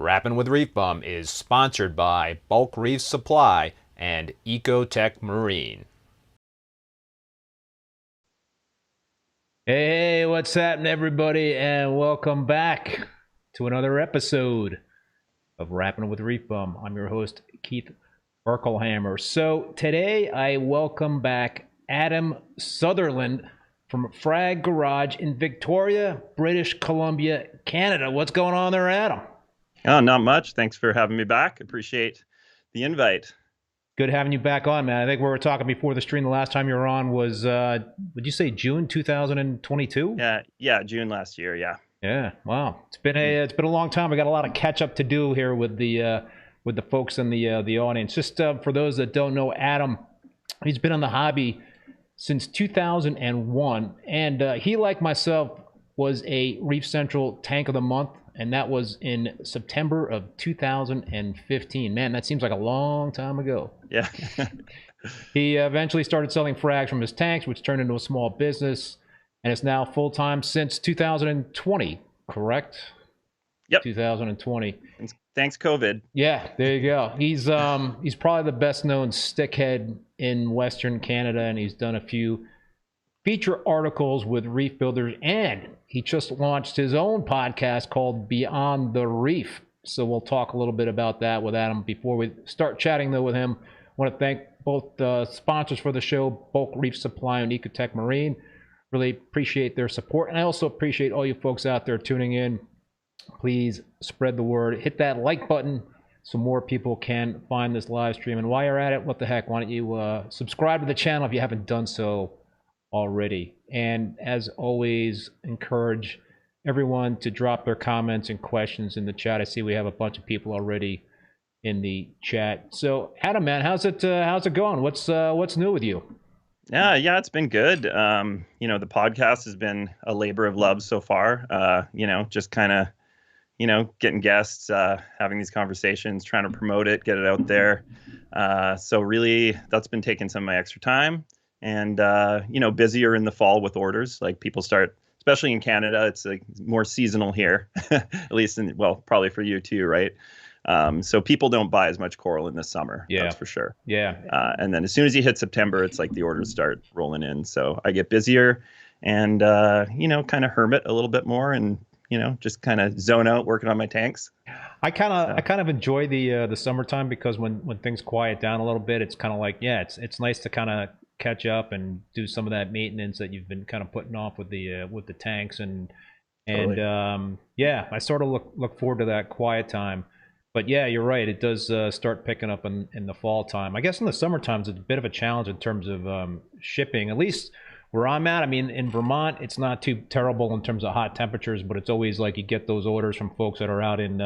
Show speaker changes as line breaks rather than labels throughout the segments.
Rappin with ReefBum is sponsored by Bulk Reef Supply and Ecotech Marine.
Hey, what's happening, everybody, and welcome back to another episode of Rappin with ReefBum. I'm your host, Keith Berkelhamer. So today I welcome back Adam Sutherland from Frag Garage in Victoria, British Columbia, Canada. What's going on there, Adam?
Oh, not much. Thanks for having me back. Appreciate the invite.
Good having you back on, man. I think we were talking before the stream. The last time you were on was, would you say June 2022?
Yeah, June last year. Yeah.
Yeah. Wow. It's been a long time. We got a lot of catch up to do here with the folks in the audience. Just for those that don't know, Adam, he's been in the hobby since 2001, and he, like myself, was a Reef Central Tank of the Month. And that was in September of 2015. Man, that seems like a long time ago.
Yeah.
He eventually started selling frags from his tanks, which turned into a small business, and it's now full-time since 2020, correct?
Yep.
2020.
Thanks, COVID.
Yeah, there you go. He's probably the best-known stickhead in Western Canada, and he's done a few feature articles with Reef Builders, and he just launched his own podcast called Beyond The Reef. So we'll talk a little bit about that with Adam. Before we start chatting, though, with him, I want to thank both the sponsors for the show, Bulk Reef Supply and Ecotech Marine. Really appreciate their support. And I also appreciate all you folks out there tuning in. Please spread the word. Hit that like button so more people can find this live stream. And while you're at it, what the heck, why don't you subscribe to the channel if you haven't done so already. And as always, encourage everyone to drop their comments and questions in the chat. I see we have a bunch of people already in the chat. So Adam, man, how's it going? What's new with you?
Yeah, it's been good. The podcast has been a labor of love so far. Just kind of, getting guests, having these conversations, trying to promote it, get it out there. So really, that's been taking some of my extra time. And, busier in the fall with orders. Like people start, especially in Canada, it's like more seasonal here, at least probably for you too, right? So people don't buy as much coral in the summer, that's for sure.
Yeah.
And then as soon as you hit September, it's like the orders start rolling in. So I get busier and, kind of hermit a little bit more and, just kind of zone out working on my tanks.
I
So,
kind of enjoy the summertime because when things quiet down a little bit, it's kind of like, yeah, it's nice to kind of catch up and do some of that maintenance that you've been kind of putting off with the tanks
totally.
yeah, I sort of look forward to that quiet time. But yeah, you're right. It does start picking up in the fall time. I guess in the summer times it's a bit of a challenge in terms of shipping. At least where I'm at, I mean, in Vermont, it's not too terrible in terms of hot temperatures, but it's always like you get those orders from folks that are out in,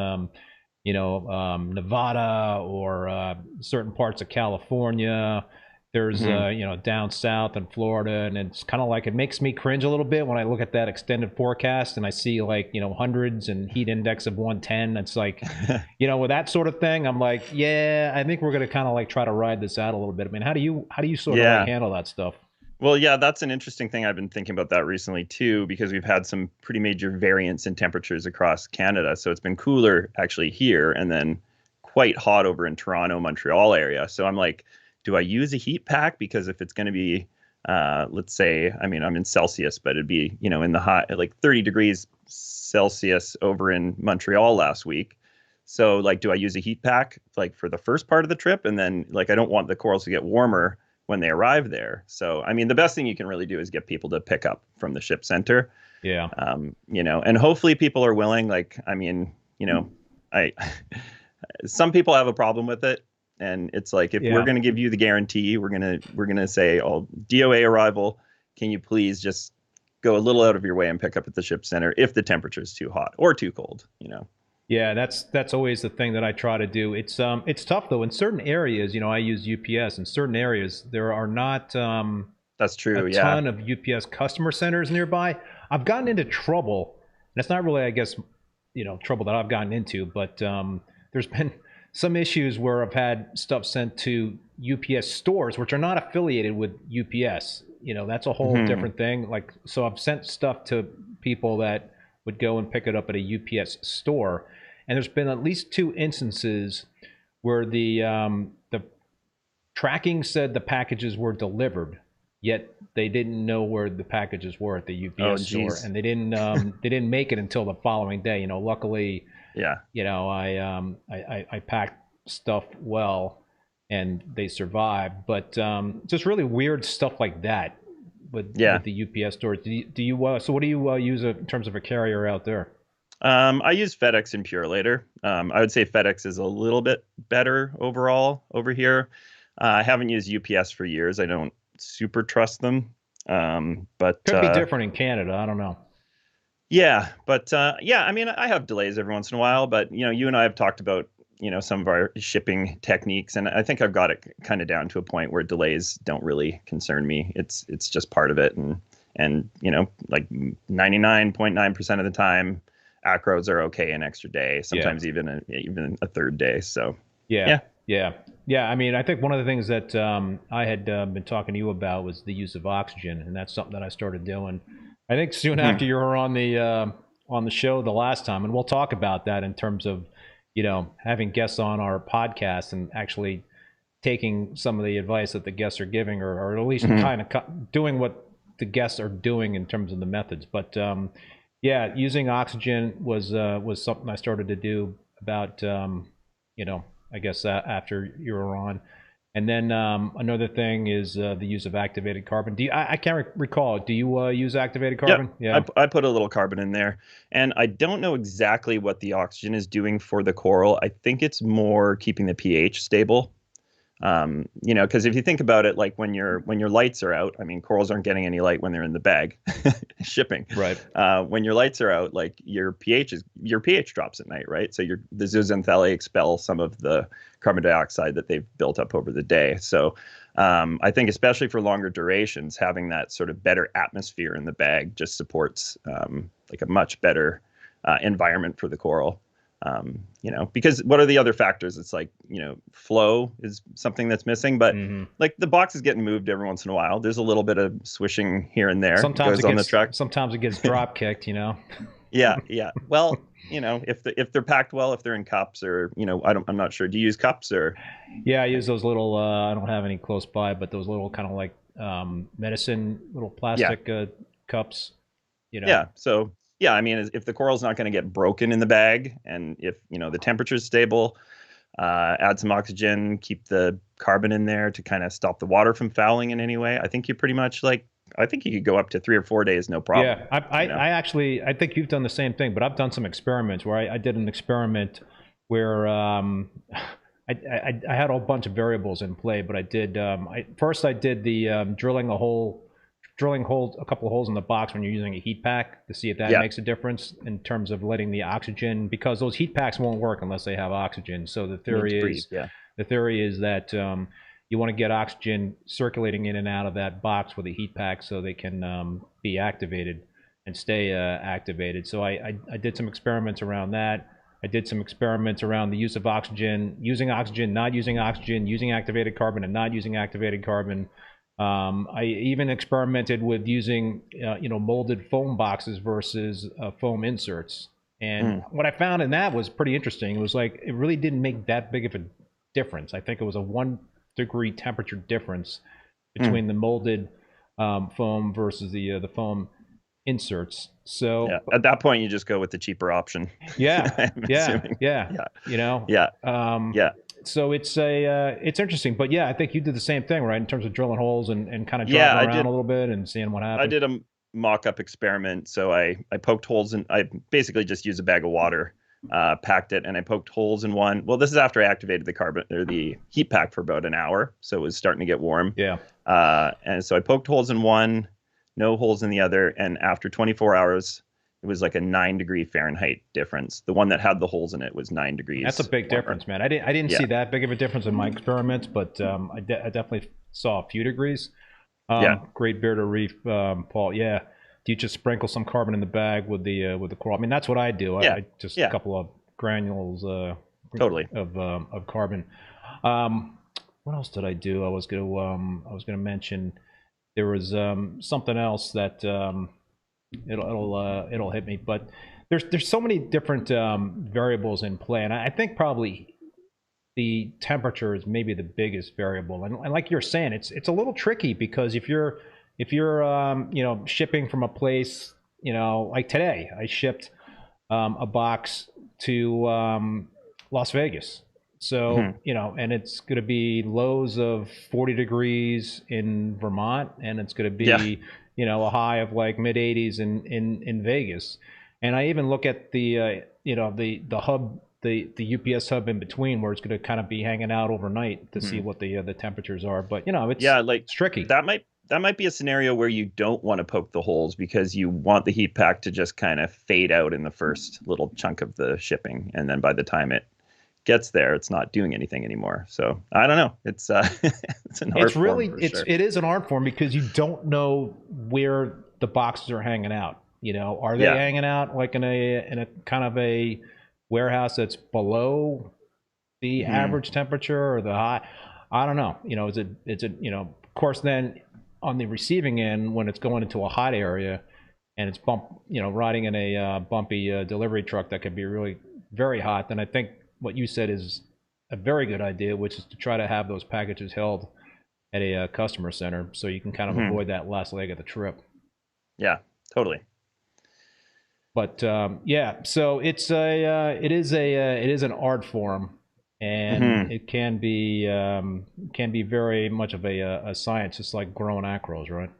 Nevada or certain parts of California. There's,
Hmm.
down south in Florida, and it's kind of like it makes me cringe a little bit when I look at that extended forecast and I see like, hundreds and heat index of 110. It's like, with that sort of thing, I'm like, yeah, I think we're going to kind of like try to ride this out a little bit. I mean, how do you sort of like
Yeah.
handle that stuff?
Well, yeah, that's an interesting thing. I've been thinking about that recently too, because we've had some pretty major variance in temperatures across Canada. So it's been cooler actually here and then quite hot over in Toronto, Montreal area. So I'm like, do I use a heat pack? Because if it's going to be, let's say, I mean, I'm in Celsius, but it'd be, in the hot, like 30 degrees Celsius over in Montreal last week. So like, do I use a heat pack like for the first part of the trip? And then like, I don't want the corals to get warmer when they arrive there. So, I mean, the best thing you can really do is get people to pick up from the ship center,
Yeah.
and hopefully people are willing. Like, I mean, I, some people have a problem with it. And it's like, if we're
Yeah.
going to give you the guarantee, we're going to say, oh, DOA arrival, can you please just go a little out of your way and pick up at the ship center if the temperature is too hot or too cold.
Yeah, that's always the thing that I try to do. It's tough though. In certain areas, I use UPS. In certain areas, there are not
That's
a
true. Yeah.
ton of UPS customer centers nearby. I've gotten into trouble, and it's not really, I guess, trouble that I've gotten into, but there's been some issues where I've had stuff sent to UPS stores, which are not affiliated with UPS. That's a whole
Hmm.
different thing. Like, so I've sent stuff to people that would go and pick it up at a UPS store, and there's been at least two instances where the tracking said the packages were delivered, yet they didn't know where the packages were at the
Oh,
UPS store,
geez.
and they didn't make it until the following day. Luckily,
Yeah.
I packed stuff well, and they survived. But just really weird stuff like that with
Yeah.
the UPS stores. So what do you use in terms of a carrier out there?
I use FedEx and Purelator. I would say FedEx is a little bit better overall over here. I haven't used UPS for years. I don't super trust them. But
Could be different in Canada. I don't know.
Yeah, but yeah, I mean, I have delays every once in a while, but you and I have talked about some of our shipping techniques, and I think I've got it kind of down to a point where delays don't really concern me. It's just part of it, and like 99.9% of the time, acros are okay an extra day,
Yeah.
sometimes even a third day. So
Yeah,
yeah.
yeah, yeah. I mean, I think one of the things that I had been talking to you about was the use of oxygen, and that's something that I started doing. I think soon after
Mhm.
you were on the show the last time, and we'll talk about that in terms of having guests on our podcast and actually taking some of the advice that the guests are giving, or at least
Mhm.
kind of doing what the guests are doing in terms of the methods. But yeah, using oxygen was something I started to do about you know I guess after you were on. And then another thing is the use of activated carbon. I can't recall. Do you use activated
Yep.
carbon?
I,
Yeah.
I put a little carbon in there, and I don't know exactly what the oxygen is doing for the coral. I think it's more keeping the pH stable. Because if you think about it, like when your lights are out, I mean, corals aren't getting any light when they're in the bag shipping.
Right.
When your lights are out, like your pH drops at night, right? So the zooxanthellae expel some of the carbon dioxide that they've built up over the day. So I think especially for longer durations, having that sort of better atmosphere in the bag just supports like a much better environment for the coral. Because what are the other factors? It's like, flow is something that's missing, but
Hmm.
like the box is getting moved every once in a while. There's a little bit of swishing here and there. It
Sometimes
goes
it
on the
gets
truck.
sometimes it gets drop kicked.
Yeah, yeah. Well, if they're packed well, if they're in cups or, I'm not sure. Do you use cups or?
Yeah, I use those little. I don't have any close by, but those little kind of like medicine little
Yeah,
plastic cups.
yeah. So yeah, I mean, if the coral's not going to get broken in the bag, and if the temperature's stable, add some oxygen, keep the carbon in there to kind of stop the water from fouling in any way. I think you pretty much I think you could go up to 3 or 4 days, no problem.
Yeah, I actually, I think you've done the same thing, but I've done some experiments where I did an experiment where I had a whole bunch of variables in play, but I did, first I did the drilling a couple of holes in the box when you're using a heat pack to see if that makes a difference in terms of letting the oxygen, because those heat packs won't work unless they have oxygen. So the theory is that you want to get oxygen circulating in and out of that box with a heat pack so they can be activated and stay activated. So I did some experiments around that. I did some experiments around the use of oxygen, using oxygen, not using oxygen, using activated carbon and not using activated carbon. I even experimented with using, molded foam boxes versus foam inserts. And what I found in that was pretty interesting. It was like, it really didn't make that big of a difference. I think it was a 1 degree temperature difference between the molded foam versus the foam inserts. So
at that point, you just go with the cheaper option.
Yeah. So it's interesting, but I think you did the same thing, right? In terms of drilling holes and kind of driving around a little bit and seeing what happened.
I did a mock-up experiment. So I poked holes in. I basically just used a bag of water, packed it, and I poked holes in one. Well, this is after I activated the carbon or the heat pack for about an hour, so it was starting to get warm.
Yeah.
And so I poked holes in one, no holes in the other, and after 24 hours. It was like a 9 degree Fahrenheit difference. The one that had the holes in it was 9 degrees.
That's a big difference, man. I didn't see that big of a difference in my experiments, but I definitely saw a few degrees. Great beer to reef, Paul. Yeah. Do you just sprinkle some carbon in the bag with the coral? I mean, that's what I do. I just a couple of granules
totally
of carbon. What else did I do? I was gonna mention there was something else that it'll hit me, but there's so many different variables in play, and I think probably the temperature is maybe the biggest variable. And like you're saying, it's a little tricky, because if you're shipping from a place, like today I shipped a box to Las Vegas. So, and it's going to be lows of 40 degrees in Vermont, and it's going to be, a high of like mid 80s in Vegas. And I even look at the hub, the UPS hub in between, where it's going to kind of be hanging out overnight to see what the temperatures are. But, it's tricky.
That might be a scenario where you don't want to poke the holes, because you want the heat pack to just kind of fade out in the first little chunk of the shipping. And then by the time it gets there, it's not doing anything anymore. So I don't know. It's it's an art form.
It is an art form, because you don't know where the boxes are hanging out. Are they hanging out like in a kind of a warehouse that's below the average temperature or the high? I don't know. Is it of course, then on the receiving end, when it's going into a hot area and it's riding in a bumpy delivery truck that can be really very hot, then I think what you said is a very good idea, which is to try to have those packages held at a customer center, so you can kind of avoid that last leg of the trip.
Yeah, totally.
But so it is an art form, and it can be very much of a science, just like growing acros, right?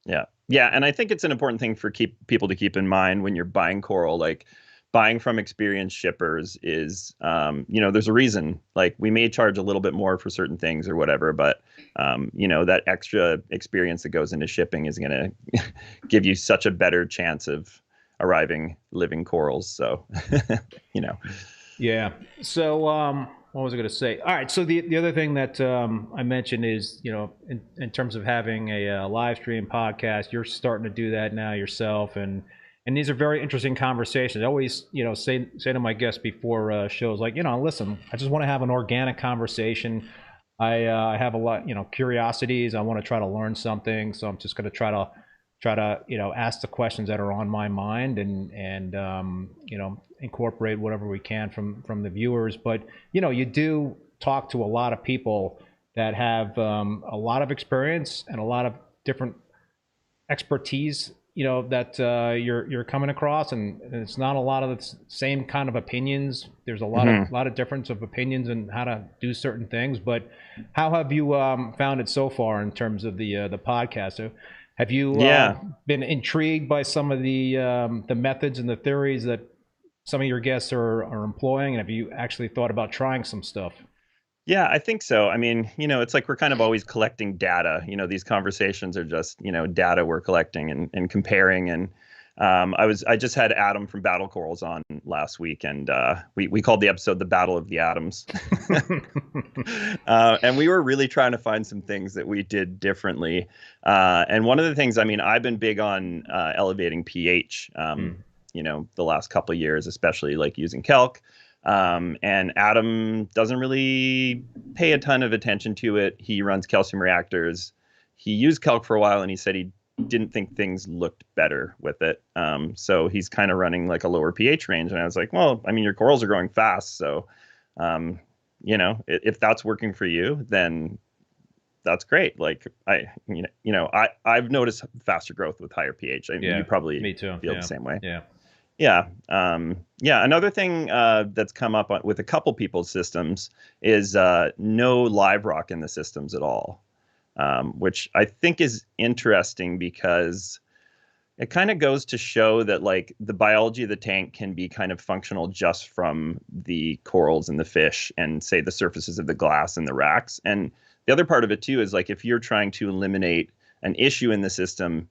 Yeah, and I think it's an important thing for people to keep in mind when you're buying coral. Like, buying from experienced shippers is, there's a reason. Like, we may charge a little bit more for certain things or whatever, but that extra experience that goes into shipping is going to give you such a better chance of arriving living corals. So,
Yeah. So, what was I going to say? All right. So the other thing that I mentioned is, in terms of having a live stream podcast, you're starting to do that now yourself, and these are very interesting conversations. I always, say to my guests before shows, like, listen, I just want to have an organic conversation. I have a lot, curiosities. I want to try to learn something, so I'm just going to try to ask the questions that are on my mind, and incorporate whatever we can from the viewers. But you do talk to a lot of people that have a lot of experience and a lot of different expertise that you're coming across, and it's not a lot of the same kind of opinions. There's a lot of difference of opinions and how to do certain things. But how have you found it so far in terms of the podcast? So have you been intrigued by some of the methods and the theories that some of your guests are employing? And have you actually thought about trying some stuff?
Yeah, I think so. I mean, it's like we're kind of always collecting data. These conversations are just, data we're collecting and comparing. And I just had Adam from Battle Corals on last week, and we called the episode "The Battle of the Atoms," and we were really trying to find some things that we did differently. And one of the things, I mean, I've been big on elevating pH. The last couple of years, especially like using Kalk. And Adam doesn't really pay a ton of attention to it. He runs calcium reactors. He used Kalk for a while, and he said he didn't think things looked better with it. So he's kind of running like a lower pH range. And I was like, well, I mean, your corals are growing fast. So, if that's working for you, then that's great. Like I've noticed faster growth with higher pH. I mean, you probably
me too.
feel the same way.
Yeah.
Another thing that's come up with a couple people's systems is no live rock in the systems at all, which I think is interesting because it kind of goes to show that like the biology of the tank can be kind of functional just from the corals and the fish and say the surfaces of the glass and the racks. And the other part of it too is like if you're trying to eliminate an issue in the system,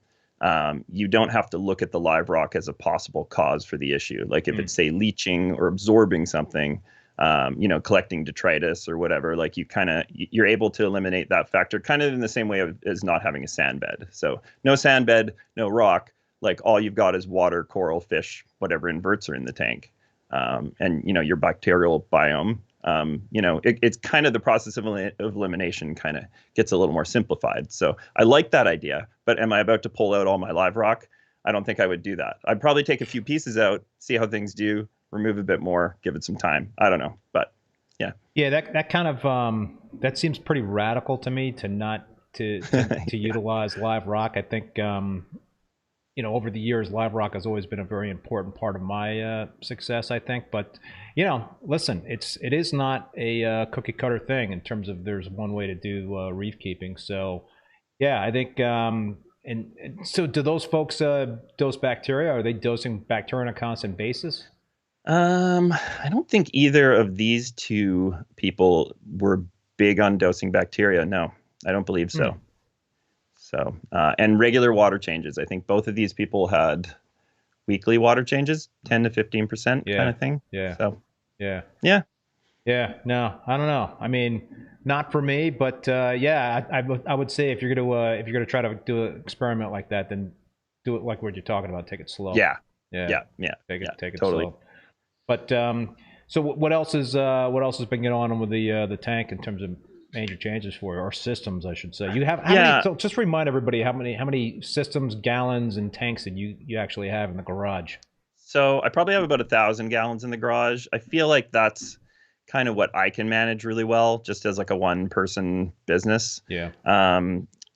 you don't have to look at the live rock as a possible cause for the issue. Like if it's say leaching or absorbing something, collecting detritus or whatever, like you're able to eliminate that factor kind of in the same way as not having a sand bed. So no sand bed, no rock, like all you've got is water, coral, fish, whatever inverts are in the tank. And your bacterial biome, it's kind of the process of elimination kind of gets a little more simplified. So I like that idea, but am I about to pull out all my live rock? I don't think I would do that. I'd probably take a few pieces out, see how things do, remove a bit more, give it some time. I don't know, but yeah.
Yeah, that kind of that seems pretty radical to me to not to utilize live rock. I think over the years, live rock has always been a very important part of my success, I think. But, listen, it is not a cookie cutter thing in terms of there's one way to do reef keeping. So, yeah, I think, and so do those folks dose bacteria? Are they dosing bacteria on a constant basis?
I don't think either of these two people were big on dosing bacteria. No, I don't believe so. So, and regular water changes. I think both of these people had weekly water changes, 10 to 15% kind of thing.
Yeah.
So,
yeah.
No,
I don't know. I mean, not for me, but I would say if you're gonna try to do an experiment like that, then do it like what you're talking about. Take it slow.
Yeah.
Take it
totally.
slow. But so what else has been going on with the tank in terms of major changes for our systems, I should say? You have how many, so just remind everybody how many systems, gallons, and tanks that you actually have in the garage.
So I probably have about 1,000 gallons in the garage. I feel like that's kind of what I can manage really well, just as like a one-person business.
Yeah.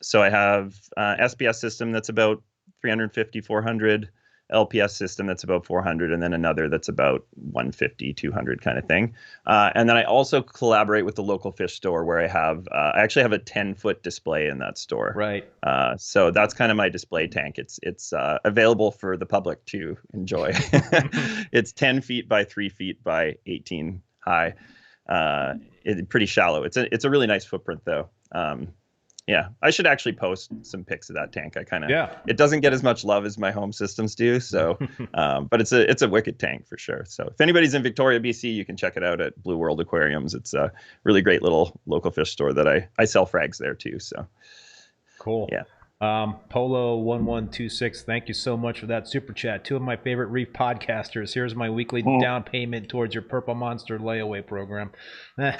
So I have SBS system that's about 350, 400. LPS system that's about 400, and then another that's about 150, 200 kind of thing. And then I also collaborate with the local fish store where I actually have a 10-foot display in that store.
Right.
So that's kind of my display tank. It's available for the public to enjoy. It's 10 feet by 3 feet by 18 high. It's pretty shallow. It's a really nice footprint though. Yeah, I should actually post some pics of that tank. It doesn't get as much love as my home systems do. So, but it's a wicked tank for sure. So if anybody's in Victoria, BC, you can check it out at Blue World Aquariums. It's a really great little local fish store that I sell frags there too. So
cool.
Yeah.
Polo1126, thank you so much for that super chat. Two of my favorite reef podcasters. Here's my weekly down payment towards your Purple Monster layaway program. Do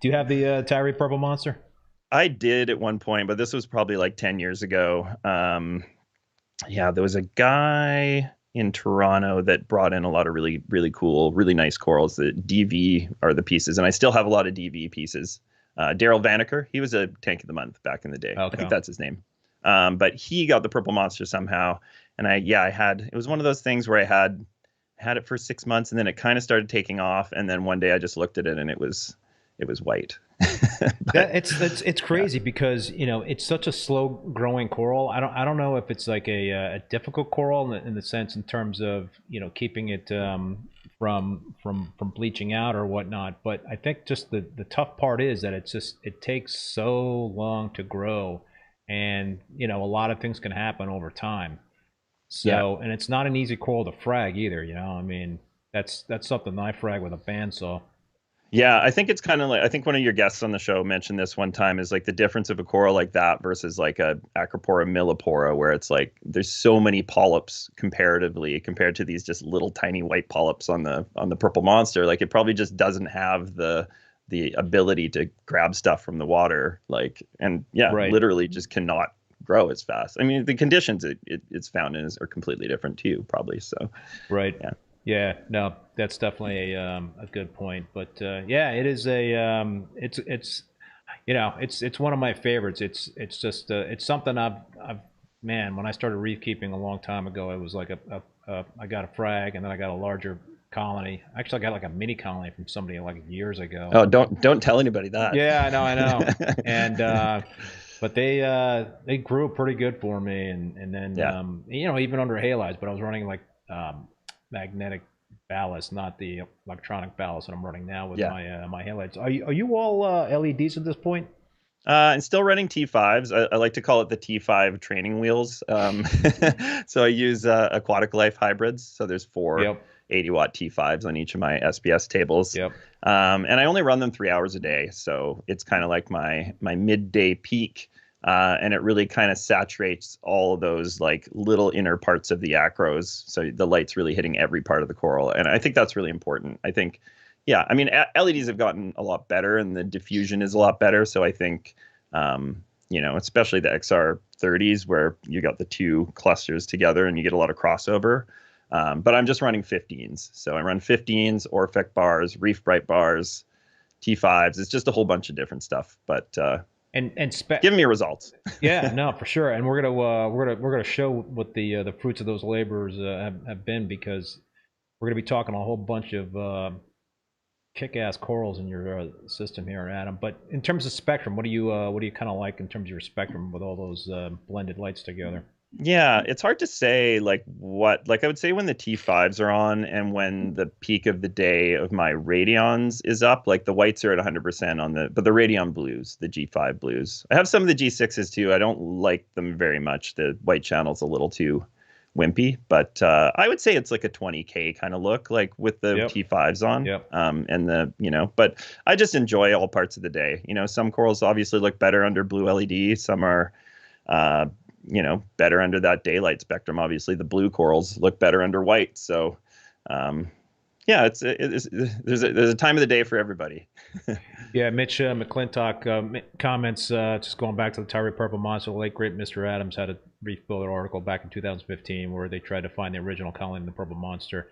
you have the Tyree Purple Monster?
I did at one point, but this was probably like 10 years ago. There was a guy in Toronto that brought in a lot of really, really cool, really nice corals. The DV are the pieces, and I still have a lot of DV pieces. Daryl Vanaker, he was a tank of the month back in the day.
Okay.
I think that's his name. But he got the purple monster somehow, and I had, it was one of those things where I had it for 6 months, and then it kind of started taking off, and then one day I just looked at it and it was white.
That it's crazy because it's such a slow growing coral. I don't know if it's like a difficult coral in the sense in terms of keeping it from bleaching out or whatnot. But I think just the tough part is that it takes so long to grow, and a lot of things can happen over time. So and it's not an easy coral to frag either. I mean that's something I frag with a bandsaw.
Yeah, I think it's kind of like, I think one of your guests on the show mentioned this one time, is like the difference of a coral like that versus like a Acropora millipora, where it's like there's so many polyps comparatively compared to these just little tiny white polyps on the purple monster. Like it probably just doesn't have the ability to grab stuff from the water, like, and
Right.
literally just cannot grow as fast. I mean, the conditions it's found in are completely different too, probably. So
Right.
yeah.
Yeah, no, that's definitely a good point. But yeah, it is it's one of my favorites. It's just it's something I've man, when I started reef keeping a long time ago, it was like I got a frag, and then I got a larger colony. Actually, I got like a mini colony from somebody like years ago.
Oh, don't tell anybody that.
Yeah, I know. And but they grew pretty good for me, and then even under halides, but I was running like magnetic ballast, not the electronic ballast that I'm running now with my halides. Are you all LEDs at this point?
And still running T5s. I like to call it the T5 training wheels. So I use Aquatic Life hybrids. So there's four 80-watt T5s on each of my SPS tables.
Yep.
And I only run them 3 hours a day. So it's kind of like my midday peak. And it really kind of saturates all of those like little inner parts of the acros. So the light's really hitting every part of the coral. And I think that's really important. I think, I mean, LEDs have gotten a lot better and the diffusion is a lot better. So I think, especially the XR30s where you got the two clusters together and you get a lot of crossover. But I'm just running 15s. So I run 15s, Orphec bars, Reef Bright bars, T5s. It's just a whole bunch of different stuff. But
and
give me results.
Yeah, no, for sure. And we're gonna show what the fruits of those labors have been, because we're gonna be talking a whole bunch of kick-ass corals in your system here, Adam. But in terms of spectrum, what do you kind of like in terms of your spectrum with all those blended lights together?
Yeah, it's hard to say like I would say when the T5s are on and when the peak of the day of my radions is up, like the whites are at 100% but the radion blues, the G5 blues. I have some of the G6s too. I don't like them very much. The white channel's a little too wimpy, but I would say it's like a 20K kind of look, like with the T5s on. And but I just enjoy all parts of the day. Some corals obviously look better under blue LED. Some are better under that daylight spectrum. Obviously, the blue corals look better under white. So, there's a time of the day for everybody.
Yeah, Mitch McClintock comments, just going back to the Tyree Purple Monster, the late great Mr. Adams had a Reef Builder article back in 2015 where they tried to find the original colony of the Purple Monster.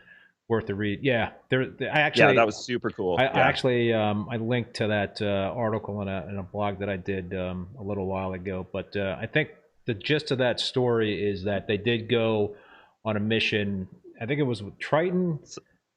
Worth the read. Yeah,
that was super cool.
I actually I linked to that article in a blog that I did a little while ago. But I think the gist of that story is that they did go on a mission. I think it was with Triton,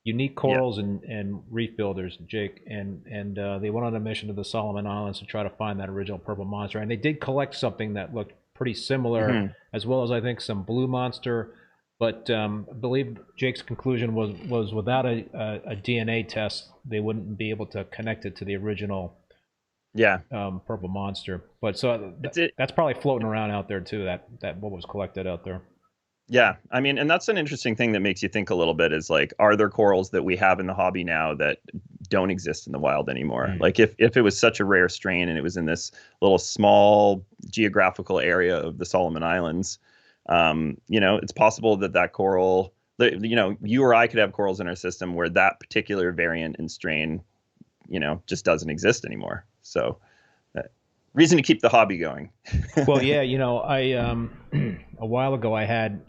Unique Corals, and Reef Builders, Jake, and they went on a mission to the Solomon Islands to try to find that original purple monster. And they did collect something that looked pretty similar, as well as I think some blue monster. But I believe Jake's conclusion was without a DNA test, they wouldn't be able to connect it to the original purple monster. But so that's probably floating around out there too, that what was collected out there.
Yeah, I mean, and that's an interesting thing that makes you think a little bit, is like, are there corals that we have in the hobby now that don't exist in the wild anymore? Like if it was such a rare strain and it was in this little small geographical area of the Solomon Islands, it's possible that coral, you or I could have corals in our system where that particular variant and strain, just doesn't exist anymore. So reason to keep the hobby going.
Well, yeah, I a while ago I had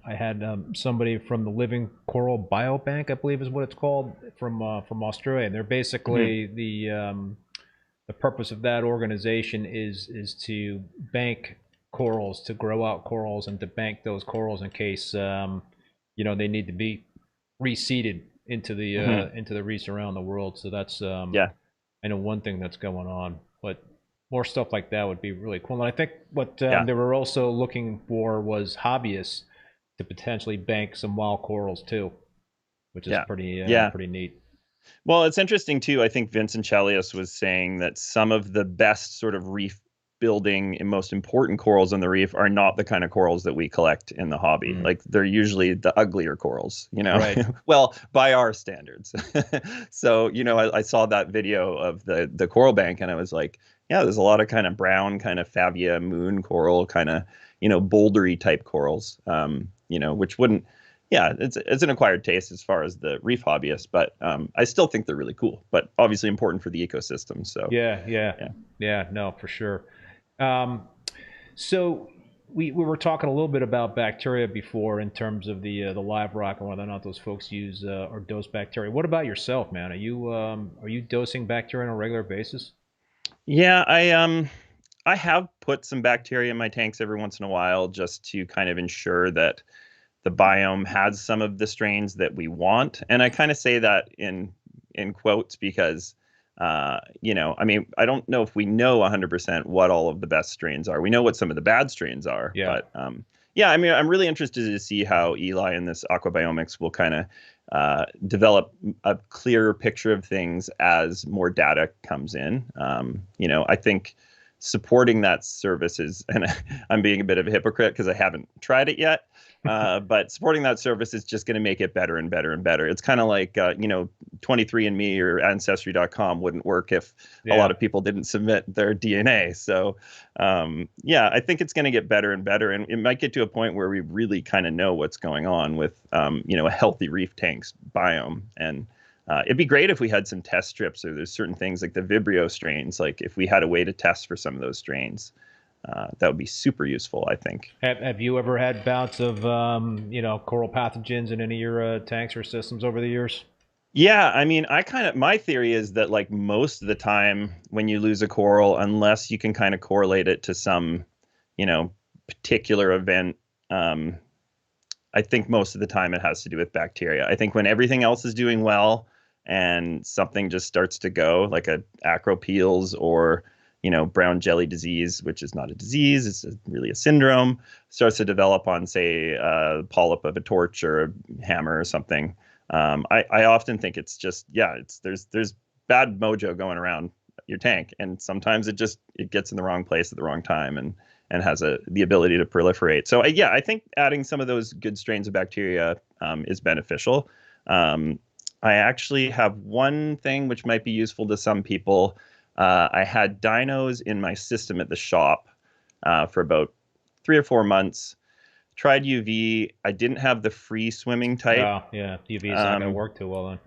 somebody from the Living Coral Biobank, I believe is what it's called, from Australia. And they're basically the purpose of that organization is to bank corals, to grow out corals, and to bank those corals in case they need to be reseeded into the reefs around the world. So that's
Yeah.
I know one thing that's going on, but more stuff like that would be really cool. And I think what
Yeah.
they were also looking for was hobbyists to potentially bank some wild corals too, which is pretty neat.
Well, it's interesting too. I think Vincent Chelios was saying that some of the best sort of reef building and most important corals on the reef are not the kind of corals that we collect in the hobby. Like they're usually the uglier corals,
Right.
well, by our standards. So, I saw that video of the coral bank and I was like, yeah, there's a lot of kind of brown, kind of Favia moon coral, kind of, bouldery type corals, which wouldn't, yeah, it's an acquired taste as far as the reef hobbyist, but I still think they're really cool, but obviously important for the ecosystem. So
yeah, no, for sure. So we were talking a little bit about bacteria before in terms of the live rock and whether or not those folks use or dose bacteria. What about yourself, man? Are you dosing bacteria on a regular basis?
Yeah, I have put some bacteria in my tanks every once in a while just to kind of ensure that the biome has some of the strains that we want. And I kind of say that in quotes because I mean, I don't know if we know 100% what all of the best strains are. We know what some of the bad strains are, but yeah, I mean, I'm really interested to see how Eli and this aquabiomics will kind of develop a clearer picture of things as more data comes in. I think supporting that service is, and I'm being a bit of a hypocrite because I haven't tried it yet, but supporting that service is just going to make it better and better and better. It's kind of like, 23andMe or Ancestry.com wouldn't work if a lot of people didn't submit their DNA. So, I think it's going to get better and better. And it might get to a point where we really kind of know what's going on with, a healthy reef tank's biome. And it'd be great if we had some test strips or there's certain things like the Vibrio strains, like if we had a way to test for some of those strains. That would be super useful, I think.
Have you ever had bouts of coral pathogens in any of your tanks or systems over the years?
Yeah, I mean, my theory is that like most of the time when you lose a coral, unless you can kind of correlate it to some, particular event, I think most of the time it has to do with bacteria. I think when everything else is doing well and something just starts to go, like a acropeels or brown jelly disease, which is not a disease, it's really a syndrome, starts to develop on, say, a polyp of a torch or a hammer or something. I often think it's just, there's bad mojo going around your tank, and sometimes it gets in the wrong place at the wrong time and has the ability to proliferate. So I think adding some of those good strains of bacteria is beneficial. I actually have one thing which might be useful to some people. I had dinos in my system at the shop for about 3 or 4 months. Tried UV. I didn't have the free swimming type.
Oh, yeah. UV is not going to work too well then.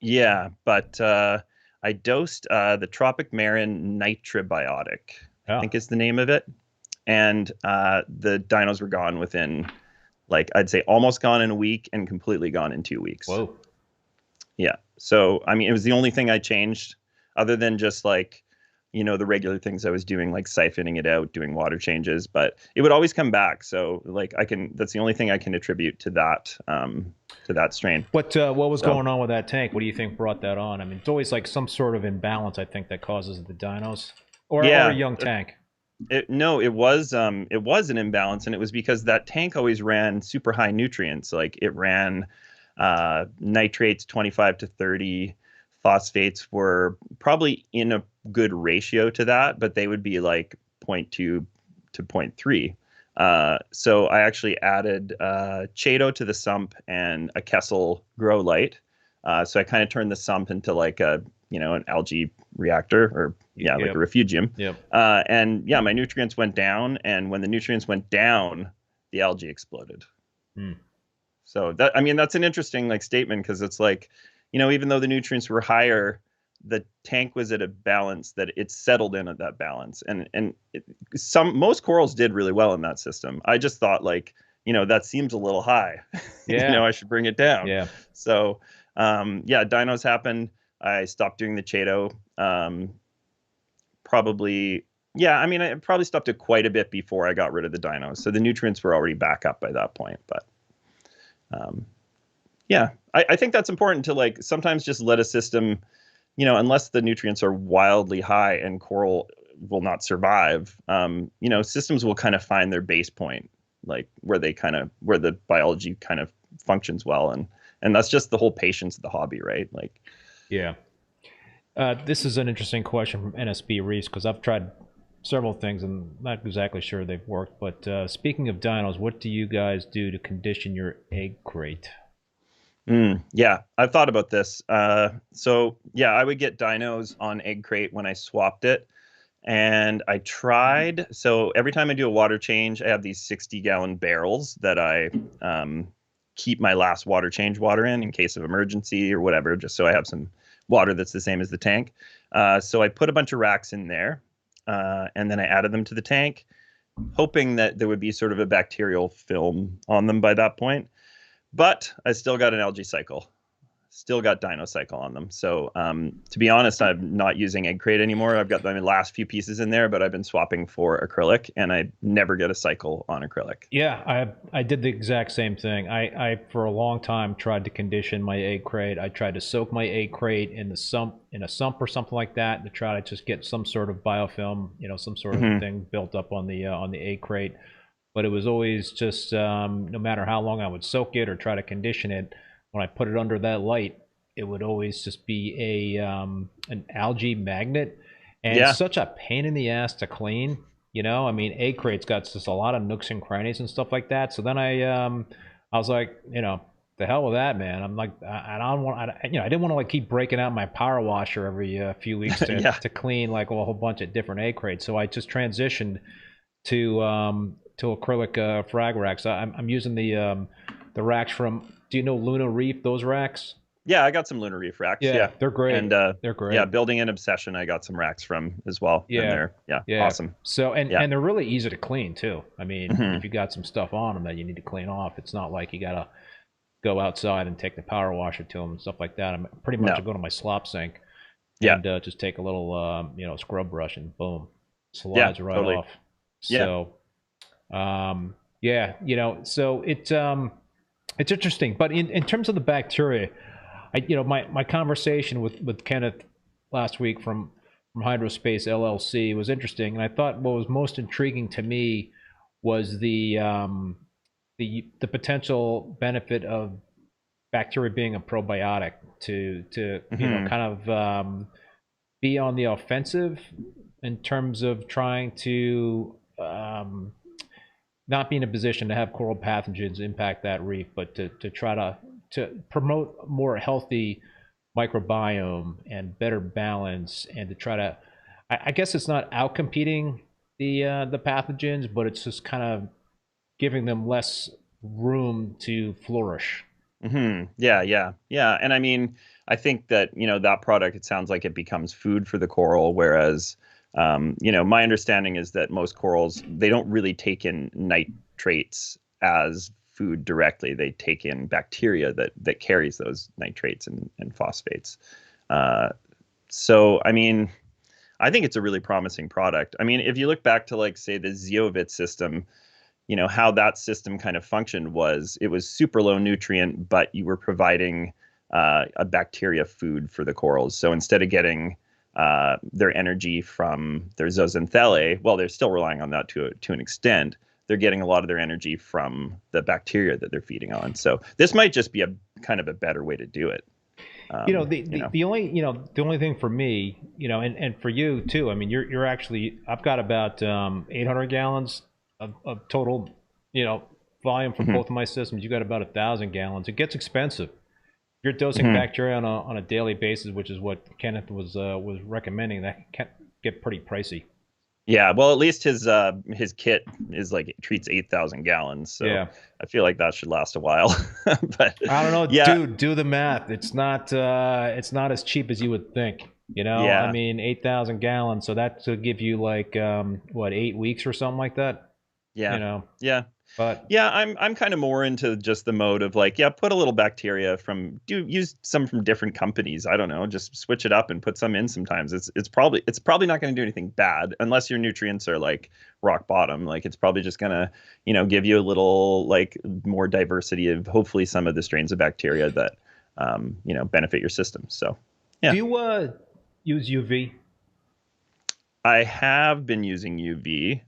Yeah, but I dosed the Tropic Marin Nitribiotic, I think is the name of it. And the dinos were gone within, like, I'd say almost gone in a week and completely gone in 2 weeks.
Whoa.
Yeah. So, I mean, it was the only thing I changed other than just like, the regular things I was doing, like siphoning it out, doing water changes, but it would always come back. So like that's the only thing I can attribute to that strain.
What was going on with that tank? What do you think brought that on? I mean, it's always like some sort of imbalance, I think, that causes the dinos or a young tank.
It was an imbalance, and it was because that tank always ran super high nutrients. Like it ran nitrates 25 to 30. Phosphates were probably in a good ratio to that, but they would be like 0.2 to 0.3. So I actually added Chaeto to the sump and a Kessel grow light. So I kind of turned the sump into like an algae reactor or like a refugium. And my nutrients went down, and when the nutrients went down, the algae exploded. So that's an interesting like statement, because it's like, even though the nutrients were higher, the tank was at a balance that it settled in at that balance. And most corals did really well in that system. I just thought like, that seems a little high. I should bring it down.
Yeah.
So, dinos happened. I stopped doing the Chaeto. Probably Yeah, I mean, I probably stopped it quite a bit before I got rid of the dinos. So the nutrients were already back up by that point. But um, yeah, I think that's important to like sometimes just let a system, unless the nutrients are wildly high and coral will not survive, systems will kind of find their base point, like where the biology kind of functions well. And that's just the whole patience of the hobby, right? Like,
Yeah. This is an interesting question from NSB Reefs because I've tried several things and not exactly sure they've worked. But speaking of dinos, what do you guys do to condition your egg crate?
Yeah, I've thought about this. So yeah, I would get dinos on egg crate when I swapped it. And I tried, so every time I do a water change, I have these 60-gallon barrels that I keep my last water change water in case of emergency or whatever, just so I have some water that's the same as the tank. So I put a bunch of racks in there, and then I added them to the tank, hoping that there would be sort of a bacterial film on them by that point. But I still got an algae cycle, still got dino cycle on them. So to be honest, I'm not using egg crate anymore. I've got the last few pieces in there, but I've been swapping for acrylic, and I never get a cycle on acrylic.
Yeah, I did the exact same thing. I for a long time tried to condition my egg crate. I tried to soak my egg crate in a sump or something like that to try to just get some sort of biofilm, some sort of thing built up on the egg crate. But it was always just no matter how long I would soak it or try to condition it, when I put it under that light, it would always just be an algae magnet, and it's such a pain in the ass to clean. I mean, egg crate's got just a lot of nooks and crannies and stuff like that. So then I was like, the hell with that, man. I'm like, I don't want, I didn't want to like keep breaking out my power washer every few weeks to clean like a whole bunch of different egg crates. So I just transitioned to acrylic frag racks. I'm using the racks from. Do you know Luna Reef? Those racks?
Yeah, I got some Lunar Reef racks. Yeah,
they're great. And
they're great. Yeah, Building an Obsession, I got some racks from as well.
Yeah,
and they're awesome.
So and they're really easy to clean too. I mean, if you got some stuff on them that you need to clean off, it's not like you gotta go outside and take the power washer to them and stuff like that. I'm pretty much go to my slop sink and just take a little scrub brush and boom, slides right off. So so it's interesting. But in terms of the bacteria, my conversation with Kenneth last week from Hydrospace LLC was interesting, and I thought what was most intriguing to me was the potential benefit of bacteria being a probiotic to kind of be on the offensive in terms of trying to not be in a position to have coral pathogens impact that reef, but to try to promote a more healthy microbiome and better balance, and to try to, I guess it's not outcompeting the pathogens, but it's just kind of giving them less room to flourish.
Yeah. And I mean, I think that, that product, it sounds like it becomes food for the coral, whereas my understanding is that most corals, they don't really take in nitrates as food directly. They take in bacteria that carries those nitrates and phosphates. So, I mean, I think it's a really promising product. I mean, if you look back to like, say, the Zeovit system, how that system kind of functioned was it was super low nutrient, but you were providing a bacteria food for the corals. So instead of getting their energy from their zooxanthellae, well, they're still relying on that to an extent. They're getting a lot of their energy from the bacteria that they're feeding on. So this might just be a kind of a better way to do it.
The only thing for me, and for you too. I mean, you're actually. I've got about 800 gallons of total, volume for both of my systems. You got about 1,000 gallons. It gets expensive. You're dosing bacteria on a daily basis, which is what Kenneth was recommending. That can get pretty pricey.
Yeah, well, at least his kit is like it treats 8,000 gallons, so I feel like that should last a while. But
I don't know, dude. Do the math. It's not as cheap as you would think. I mean, 8,000 gallons, so that should give you like 8 weeks or something like that.
Yeah,
But
Yeah, I'm kind of more into just the mode of like, yeah, put a little bacteria use some from different companies. I don't know, just switch it up and put some in sometimes. It's probably not going to do anything bad unless your nutrients are like rock bottom. Like it's probably just gonna, give you a little like more diversity of hopefully some of the strains of bacteria that benefit your system. So
do
yeah.
you use UV?
I have been using UV,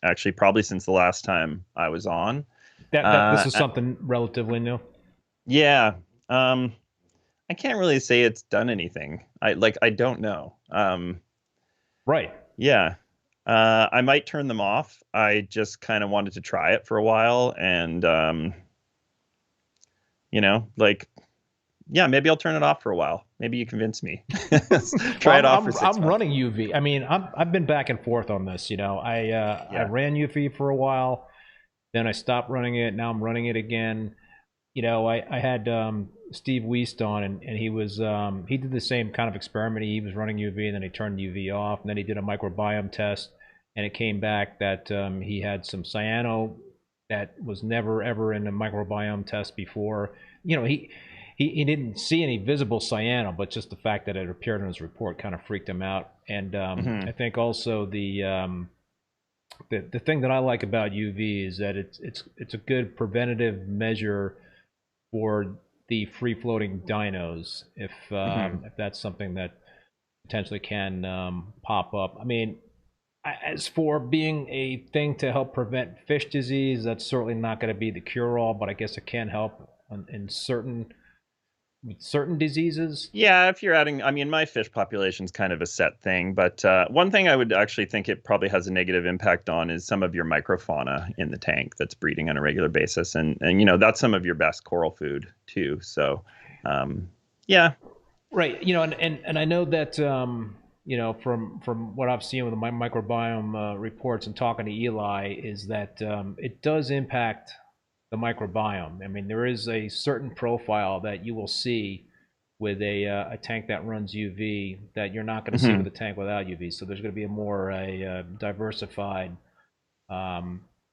actually probably since the last time I was on.
That this is
Uh,
something relatively new.
yeah, I can't really say it's done anything. I don't know.
Right.
Yeah, I might turn them off. I just kind of wanted to try it for a while, and like, yeah, maybe I'll turn it off for a while. Maybe you convince me. Try
Well,
it off for 6
I'm
months.
running UV. I mean, I've been back and forth on this. I
Yeah.
ran UV for a while, then I stopped running it. Now I'm running it again. I had Steve Wiest on, and he did the same kind of experiment. He was running UV, and then he turned UV off, and then he did a microbiome test, and it came back that he had some cyano that was never ever in a microbiome test before. He didn't see any visible cyano, but just the fact that it appeared in his report kind of freaked him out. And
Hmm.
I think also the thing that I like about UV is that it's a good preventative measure for the free floating dinos
Hmm.
if that's something that potentially can pop up. I mean, as for being a thing to help prevent fish disease, that's certainly not going to be the cure all, but I guess it can help in certain diseases.
Yeah, if you're adding, I mean, my fish population's kind of a set thing, but one thing I would actually think it probably has a negative impact on is some of your microfauna in the tank that's breeding on a regular basis, and that's some of your best coral food too. So, yeah.
Right. And I know that from what I've seen with my microbiome reports and talking to Eli is that it does impact the microbiome. I mean, there is a certain profile that you will see with a tank that runs UV that you're not going to see with
Hmm.
a tank without UV. So there's going to be a diversified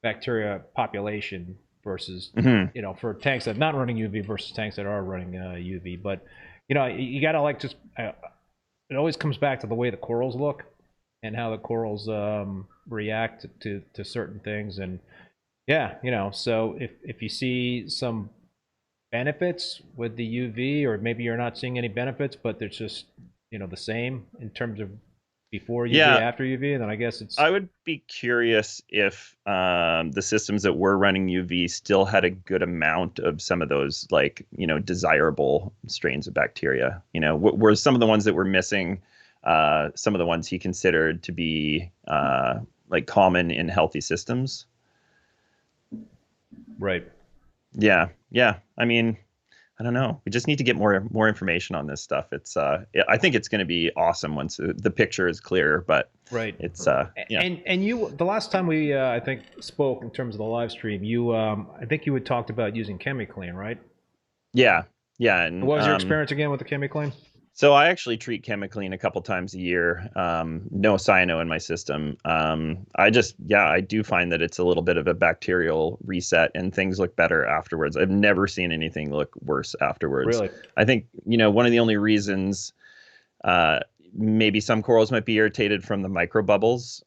bacteria population versus
Hmm.
for tanks that are not running UV versus tanks that are running UV. But you got to like just it always comes back to the way the corals look and how the corals react to certain things. And yeah, so if you see some benefits with the UV, or maybe you're not seeing any benefits, but they're just the same in terms of before UV,
Yeah,
after UV, then I guess it's
I would be curious if the systems that were running UV still had a good amount of some of those like desirable strains of bacteria. Were some of the ones that were missing, some of the ones he considered to be like common in healthy systems.
right.
Yeah, yeah. I mean, I don't know. We just need to get more information on this stuff. I think it's going to be awesome once the picture is clear. But
Right.
it's yeah,
And the last time we I think spoke in terms of the live stream, I think you had talked about using ChemiClean, right?
yeah, yeah. And
What was your experience again with the ChemiClean?
so I actually treat ChemiClean a couple times a year. No cyano in my system. I do find that it's a little bit of a bacterial reset and things look better afterwards. I've never seen anything look worse afterwards.
Really?
I think, one of the only reasons uh, maybe some corals might be irritated from the microbubbles.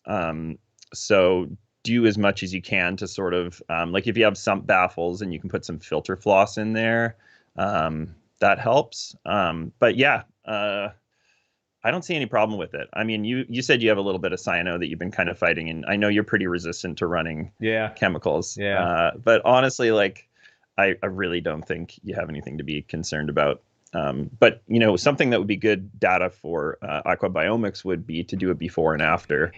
So do as much as you can to sort of, like if you have sump baffles and you can put some filter floss in there, that helps. But yeah, I don't see any problem with it. I mean, you said you have a little bit of cyano that you've been kind of fighting, and I know you're pretty resistant to running
Yeah.
chemicals.
Yeah.
But honestly, like, I really don't think you have anything to be concerned about. But something that would be good data for aquabiomics would be to do a before and after,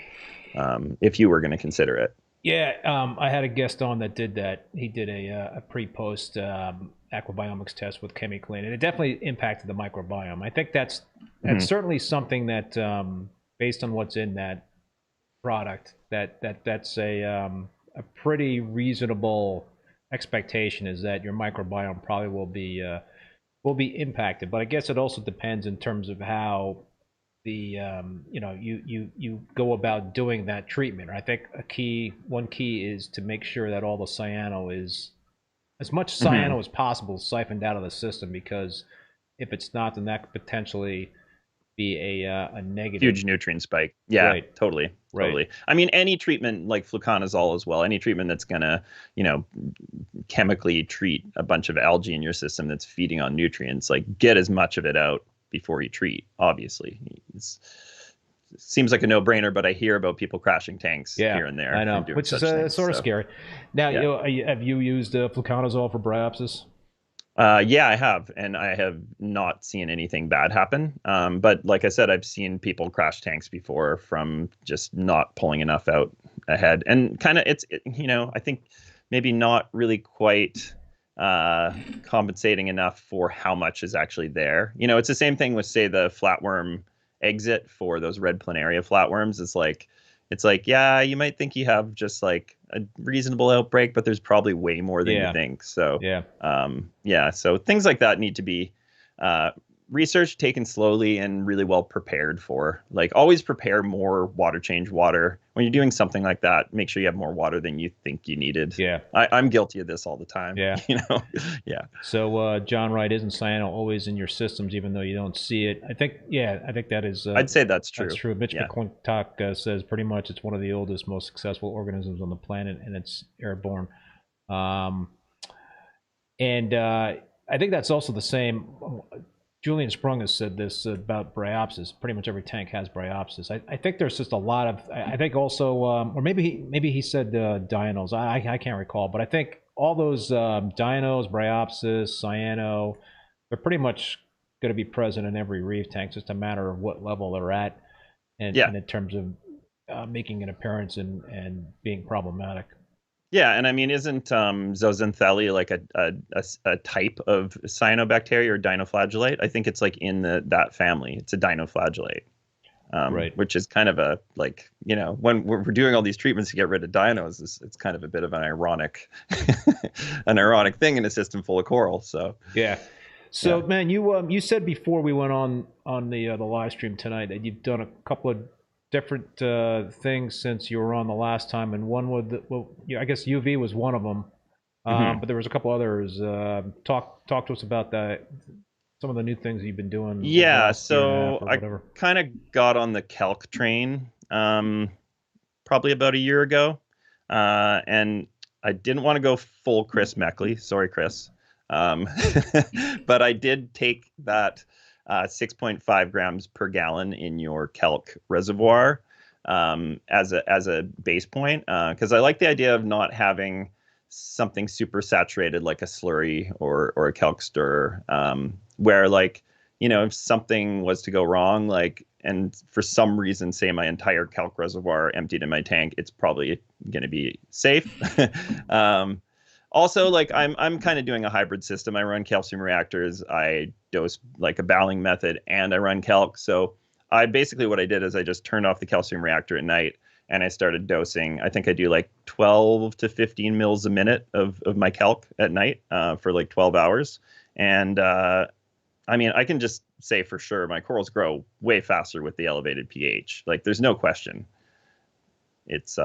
if you were going to consider it.
Yeah, I had a guest on that did that. He did a pre-post aquabiomics test with ChemiClean, and it definitely impacted the microbiome. I think that's
Hmm.
certainly something that, based on what's in that product, that's a pretty reasonable expectation is that your microbiome probably will be impacted. But I guess it also depends in terms of how you know, you go about doing that treatment. I think one key is to make sure that all the cyano is, as much cyano as possible, siphoned out of the system, because if it's not, then that could potentially be a negative.
Huge nutrient spike. Yeah,
Right.
totally. Totally. I mean, any treatment like fluconazole as well, any treatment that's going to, you know, chemically treat a bunch of algae in your system that's feeding on nutrients, like get as much of it out before you treat, obviously. It seems like a no-brainer, but I hear about people crashing tanks here and there.
I know, which is sort of scary. Now, you know, have you used fluconazole for bryopsis?
Yeah, I have, and I have not seen anything bad happen. But like I said, I've seen people crash tanks before from just not pulling enough out ahead, and kind of you know, I think maybe not really quite compensating enough for how much is actually there. You know, it's the same thing with, say, the flatworm exit for those red planaria flatworms. It's like, yeah, you might think you have just like a reasonable outbreak, but there's probably way more than you think. So, so things like that need to be researched, taken slowly, and really well prepared for. Like, always prepare more water change water. When you're doing something like that, make sure you have more water than you think you needed.
Yeah.
I'm guilty of this all the time.
Yeah.
You know? Yeah.
So, John Wright, isn't cyano always in your systems, even though you don't see it? I think that is.
I'd say that's true.
That's true. Mitch McClintock says pretty much it's one of the oldest, most successful organisms on the planet, and it's airborne. And I think that's also the same. Julian Sprung has said this about bryopsis. Pretty much every tank has bryopsis. I think there's just a lot of. I think also, or maybe he said dinos. I can't recall, but I think all those dinos, bryopsis, cyano, they're pretty much going to be present in every reef tank. It's just a matter of what level they're at, and in terms of making an appearance and being problematic.
Yeah, and I mean, isn't zooxanthellae like a type of cyanobacteria or dinoflagellate? I think it's like in that family. It's a dinoflagellate,
right?
Which is kind of a, like, you know, when we're doing all these treatments to get rid of dinos, it's kind of a bit of an ironic thing in a system full of coral. So
yeah. So man, you said before we went on the live stream tonight that you've done a couple of different things since you were on the last time, and one with I guess UV was one of them, but there was a couple others. Talk to us about that. Some of the new things you've been doing.
Yeah, so I kind of got on the Kalk train probably about a year ago, and I didn't want to go full Chris Meckley. Sorry, Chris, but I did take that 6.5 grams per gallon in your Kalk reservoir as a base point, because I like the idea of not having something super saturated like a slurry or a Kalk stir, where, like, you know, if something was to go wrong, like, and for some reason, say my entire Kalk reservoir emptied in my tank, it's probably going to be safe. Also, like, I'm kind of doing a hybrid system. I run calcium reactors. I dose like a Bowling method, and I run Kalk. So what I did is I just turned off the calcium reactor at night, and I started dosing. I think I do like 12 to 15 mils a minute of my Kalk at night for like 12 hours. And I mean, I can just say for sure my corals grow way faster with the elevated pH. Like, there's no question. It's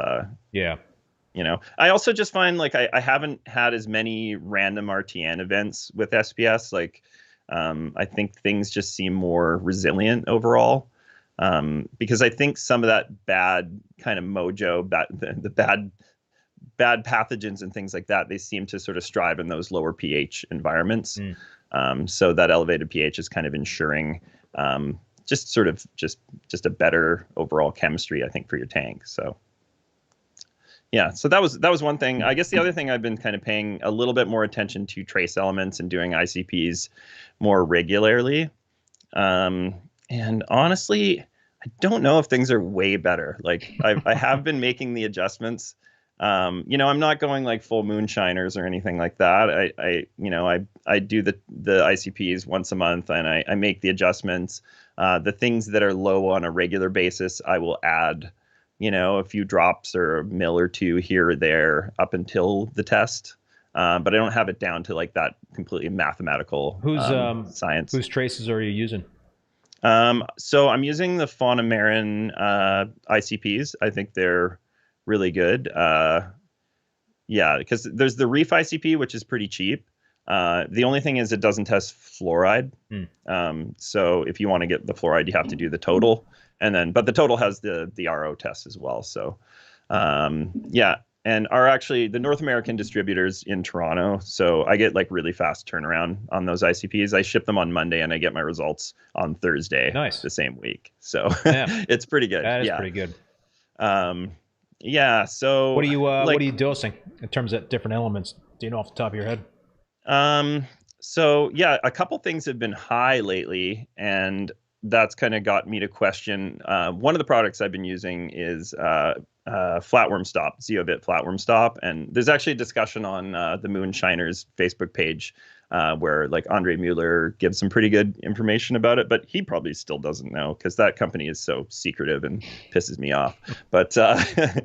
you know, I also just find, like, I haven't had as many random RTN events with SPS. Like, I think things just seem more resilient overall, because I think some of that bad kind of mojo, the bad pathogens and things like that, they seem to sort of strive in those lower pH environments. So that elevated pH is kind of ensuring just a better overall chemistry, I think, for your tank. So. Yeah, so that was one thing. I guess the other thing, I've been kind of paying a little bit more attention to trace elements and doing ICPs more regularly. And honestly, I don't know if things are way better. Like, I have been making the adjustments. You know, I'm not going like full moonshiners or anything like that. I do the ICPs once a month, and I make the adjustments. The things that are low on a regular basis, I will add, you know, a few drops or a mil or two here or there up until the test. But I don't have it down to like that completely mathematical science.
Whose traces are you using?
So I'm using the Fauna Marin ICPs. I think they're really good. Yeah, because there's the Reef ICP, which is pretty cheap. The only thing is it doesn't test fluoride. So if you want to get the fluoride, you have to do the total, but the total has the RO test as well. So yeah, and are actually the North American distributors in Toronto. So I get like really fast turnaround on those ICPs. I ship them on Monday and I get my results on Thursday.
Nice.
The same week. So
Yeah.
it's pretty good.
That is pretty good.
Yeah. So
what are you dosing in terms of different elements? Do you know off the top of your head?
So yeah, a couple things have been high lately, and that's kind of got me to question. One of the products I've been using is flatworm stop, Zeobit flatworm stop, and there's actually a discussion on the Moonshiners Facebook page where like Andre Mueller gives some pretty good information about it, but he probably still doesn't know because that company is so secretive and pisses me off. But the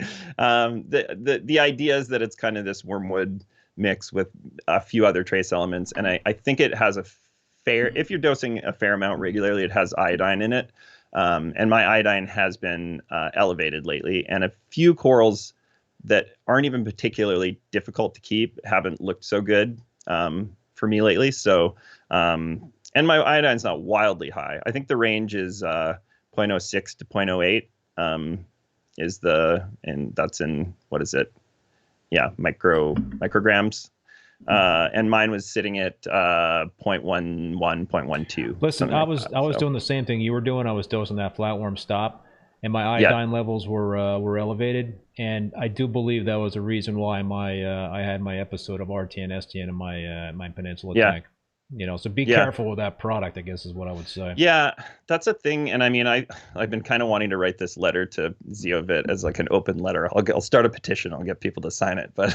idea is that it's kind of this wormwood mix with a few other trace elements, and I think it has if you're dosing a fair amount regularly, it has iodine in it. And my iodine has been elevated lately, and a few corals that aren't even particularly difficult to keep haven't looked so good for me lately. So, and my iodine's not wildly high. I think the range is 0.06 to 0.08 and that's in, what is it? Yeah, micrograms. And mine was sitting at 0.11, 0.12.
Listen, I was doing the same thing you were doing. I was dosing that flatworm stop, and my iodine levels were elevated. And I do believe that was a reason why I had my episode of RTN STN in my Peninsula tank. You know, so be careful with that product, I guess is what I would say.
Yeah, that's a thing. And I mean, I've been kind of wanting to write this letter to Zeovit as like an open letter. I'll start a petition. I'll get people to sign it. But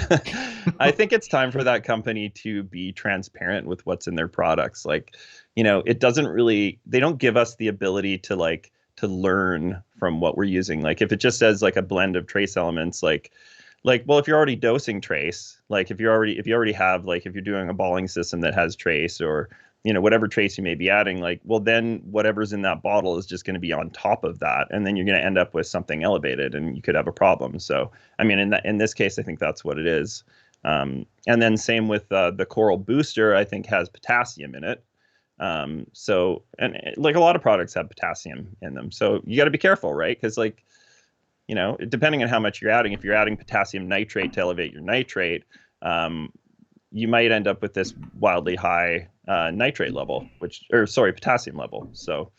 I think it's time for that company to be transparent with what's in their products. Like, you know, they don't give us the ability to learn from what we're using. Like if it just says like a blend of trace elements, well, if you're already dosing trace, like if you already have, like if you're doing a balling system that has trace, or, you know, whatever trace you may be adding, like, well, then whatever's in that bottle is just going to be on top of that. And then you're going to end up with something elevated and you could have a problem. So, I mean, in this case, I think that's what it is. And then same with the Coral Booster, I think has potassium in it. So, and like a lot of products have potassium in them. So you got to be careful, right? Because like, you know, depending on how much you're adding, if you're adding potassium nitrate to elevate your nitrate, you might end up with this wildly high nitrate level, potassium level. So,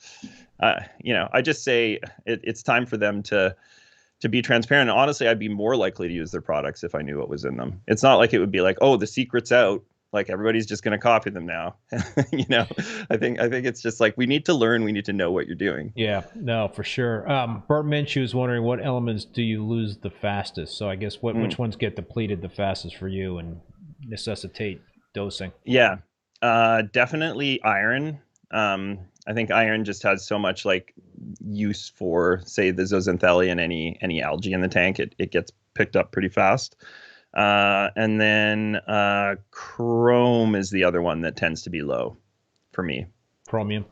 you know, I just say it's time for them to be transparent. And honestly, I'd be more likely to use their products if I knew what was in them. It's not like it would be like, oh, the secret's out, like everybody's just going to copy them now. You know, I think it's just like, we need to learn, we need to know what you're doing.
Yeah, no, for sure. Bert Minshew is wondering, what elements do you lose the fastest? So I guess which ones get depleted the fastest for you and necessitate dosing?
Yeah, definitely iron. I think iron just has so much like use for, say, the zooxanthellae and any algae in the tank. It gets picked up pretty fast. And then chrome is the other one that tends to be low for me.
Chromium.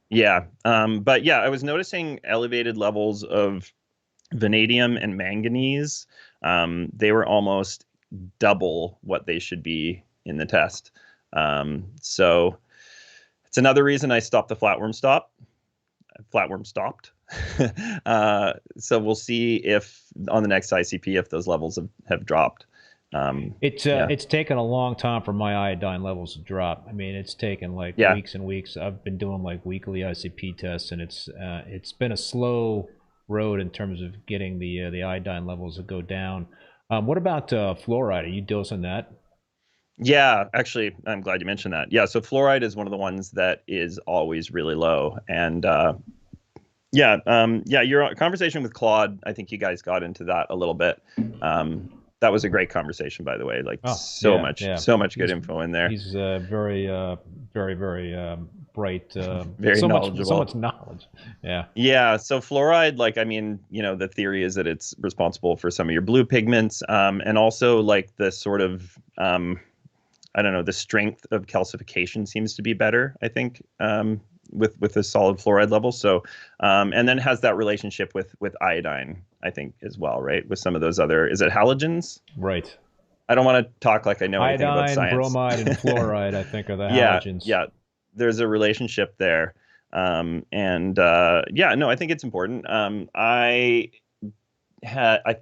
Yeah. But yeah, I was noticing elevated levels of vanadium and manganese. They were almost double what they should be in the test. So it's another reason I stopped the flatworm stop. Flatworm stopped. So we'll see if on the next ICP, if those levels have dropped.
It's taken a long time for my iodine levels to drop. I mean, it's taken like weeks and weeks. I've been doing like weekly ICP tests, and it's been a slow road in terms of getting the iodine levels to go down. What about fluoride? Are you dosing that?
Yeah, actually, I'm glad you mentioned that. Yeah, so fluoride is one of the ones that is always really low, and your conversation with Claude, I think you guys got into that a little bit. That was a great conversation, by the way. Like so much good info in there.
He's very, very, very bright.
Very knowledgeable.
So much knowledge. Yeah.
Yeah. So fluoride, like, I mean, you know, the theory is that it's responsible for some of your blue pigments, and also like the sort of, I don't know, the strength of calcification seems to be better, I think, with a solid fluoride level. So, and then has that relationship with iodine, I think, as well, right? With some of those other, is it halogens?
Right.
I don't want to talk like I know anything about
Iodine,
science.
bromide, and fluoride, I think, are the
Yeah,
halogens.
yeah. There's a relationship there. Yeah, no, I think it's important. I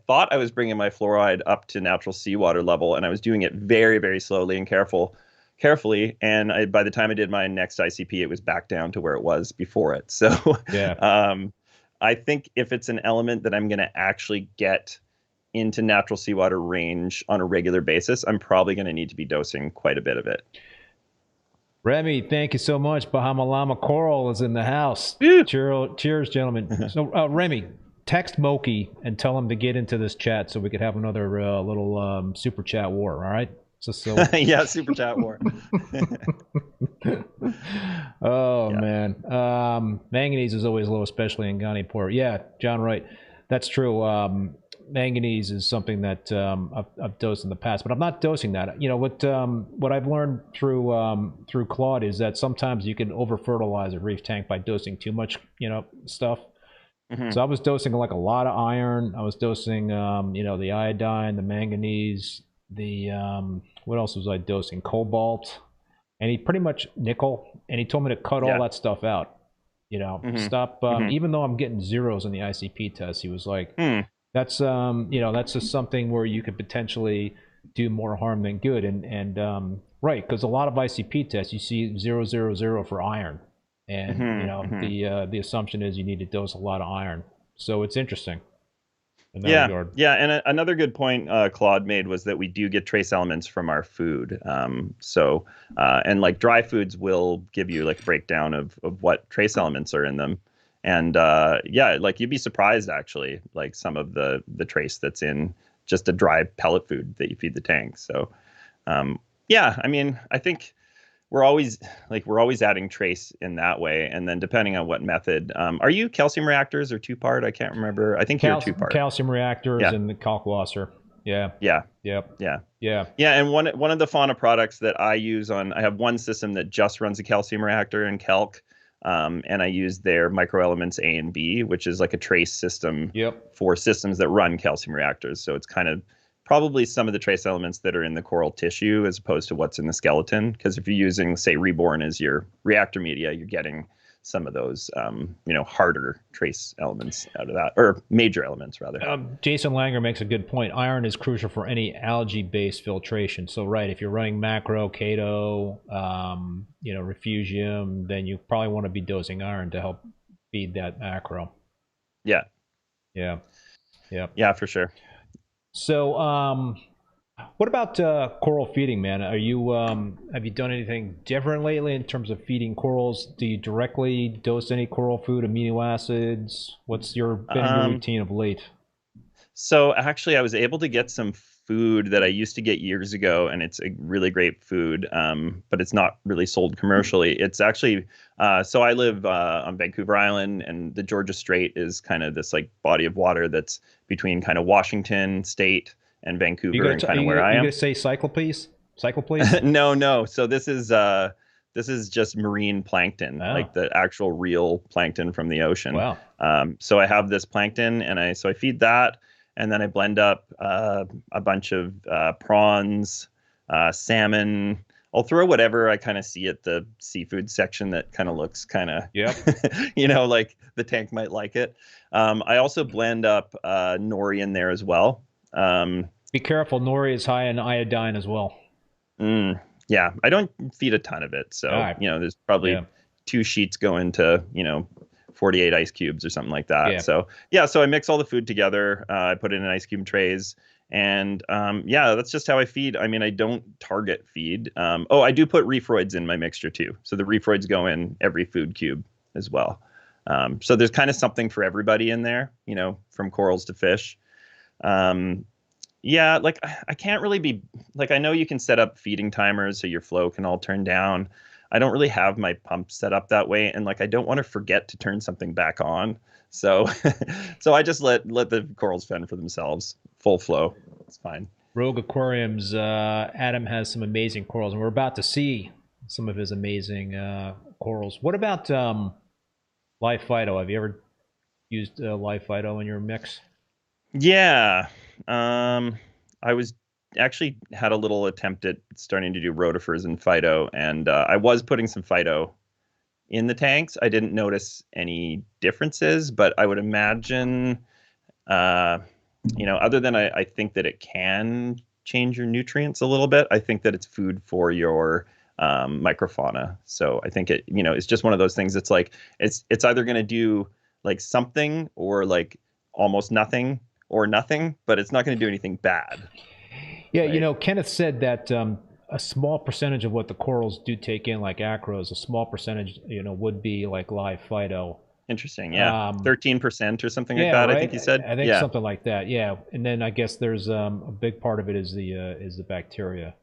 thought I was bringing my fluoride up to natural seawater level, and I was doing it very, very slowly and carefully. And by the time I did my next ICP, it was back down to where it was before it. So,
Yeah.
I think if it's an element that I'm going to actually get into natural seawater range on a regular basis, I'm probably going to need to be dosing quite a bit of it.
Remy, thank you so much. Bahama Llama Coral is in the house.
Woo!
Cheers, gentlemen. So, Remy, text Moki and tell him to get into this chat so we could have another little super chat war. All right. So
yeah, super chat war.
Oh yeah. Man, manganese is always low, especially in Ghani Port. Yeah, John, right. That's true. Manganese is something that I've dosed in the past, but I'm not dosing that. You know what I've learned through Claude is that sometimes you can over fertilize a reef tank by dosing too much, stuff. Mm-hmm. So I was dosing like a lot of iron. I was dosing, the iodine, the manganese, the what else was I dosing? Cobalt, and he pretty much nickel. And he told me to cut all that stuff out. Stop. Even though I'm getting zeros in the ICP test, he was like, "That's that's just something where you could potentially do more harm than good." And right, because a lot of ICP tests you see 000 for iron. And the assumption is you need to dose a lot of iron, so it's interesting. In that regard.
Yeah, and another good point Claude made was that we do get trace elements from our food. And like dry foods will give you like a breakdown of what trace elements are in them, and like you'd be surprised actually, like some of the trace that's in just a dry pellet food that you feed the tank. So I mean, I think we're always adding trace in that way, and then depending on what method. Are you calcium reactors or two-part? I can't remember. I think you're two-part.
Calcium reactors and the Kalk washer. Yeah.
Yeah.
Yep.
Yeah.
Yeah.
Yeah. And one of the fauna products that I use I have one system that just runs a calcium reactor in Kalk, and I use their microelements A and B, which is like a trace system for systems that run calcium reactors. So it's kind of probably some of the trace elements that are in the coral tissue as opposed to what's in the skeleton. Because if you're using, say, Reborn as your reactor media, you're getting some of those, harder trace elements out of that, or major elements, rather.
Jason Langer makes a good point. Iron is crucial for any algae-based filtration. So, right, if you're running macro, chaeto, refugium, then you probably want to be dosing iron to help feed that macro.
Yeah.
Yeah. Yeah.
Yeah, for sure.
So, what about coral feeding, man? Are you have you done anything different lately in terms of feeding corals? Do you directly dose any coral food, amino acids? What's your routine of late?
So actually, I was able to get some food that I used to get years ago, and it's a really great food, but it's not really sold commercially. It's actually so I live on Vancouver Island, and the Georgia Strait is kind of this like body of water that's between kind of Washington State and Vancouver, and kind of where I am.
You gonna say cycloplees? Cycloplees?
No. So this is just marine plankton, like the actual real plankton from the ocean.
Wow.
So I have this plankton, and I feed that. And then I blend up a bunch of prawns, salmon. I'll throw whatever I kind of see at the seafood section that kind of looks kind of, like the tank might like it. I also blend up nori in there as well.
Be careful, nori is high in iodine as well.
Yeah, I don't feed a ton of it. So, there's probably 2 sheets going to, 48 ice cubes or something like that. So I mix all the food together. I put it in ice cube trays, and that's just how I feed. I mean, I don't target feed. I do put reefroids in my mixture too. So the reefroids go in every food cube as well. So there's kind of something for everybody in there, from corals to fish. Like I can't really be like, I know you can set up feeding timers so your flow can all turn down. I don't really have my pump set up that way, and like I don't want to forget to turn something back on. So I just let the corals fend for themselves. Full flow. It's fine.
Rogue Aquariums, Adam has some amazing corals, and we're about to see some of his amazing corals. What about live phyto? Have you ever used live phyto in your mix?
Yeah. I was actually had a little attempt at starting to do rotifers and phyto, and I was putting some phyto in the tanks. I didn't notice any differences, but I would imagine, uh, other than I think that it can change your nutrients a little bit. I think that it's food for your microfauna. So I think it's just one of those things. It's like it's either going to do like something or like almost nothing or nothing, but it's not going to do anything bad.
Yeah,
right?
Kenneth said that a small percentage of what the corals do take in, like acros, a small percentage, would be like live phyto.
Interesting. Yeah. 13% or something like
Yeah,
that, I think
right.
he said.
I think
Yeah.
something like that. Yeah, and then I guess there's a big part of it is the bacteria,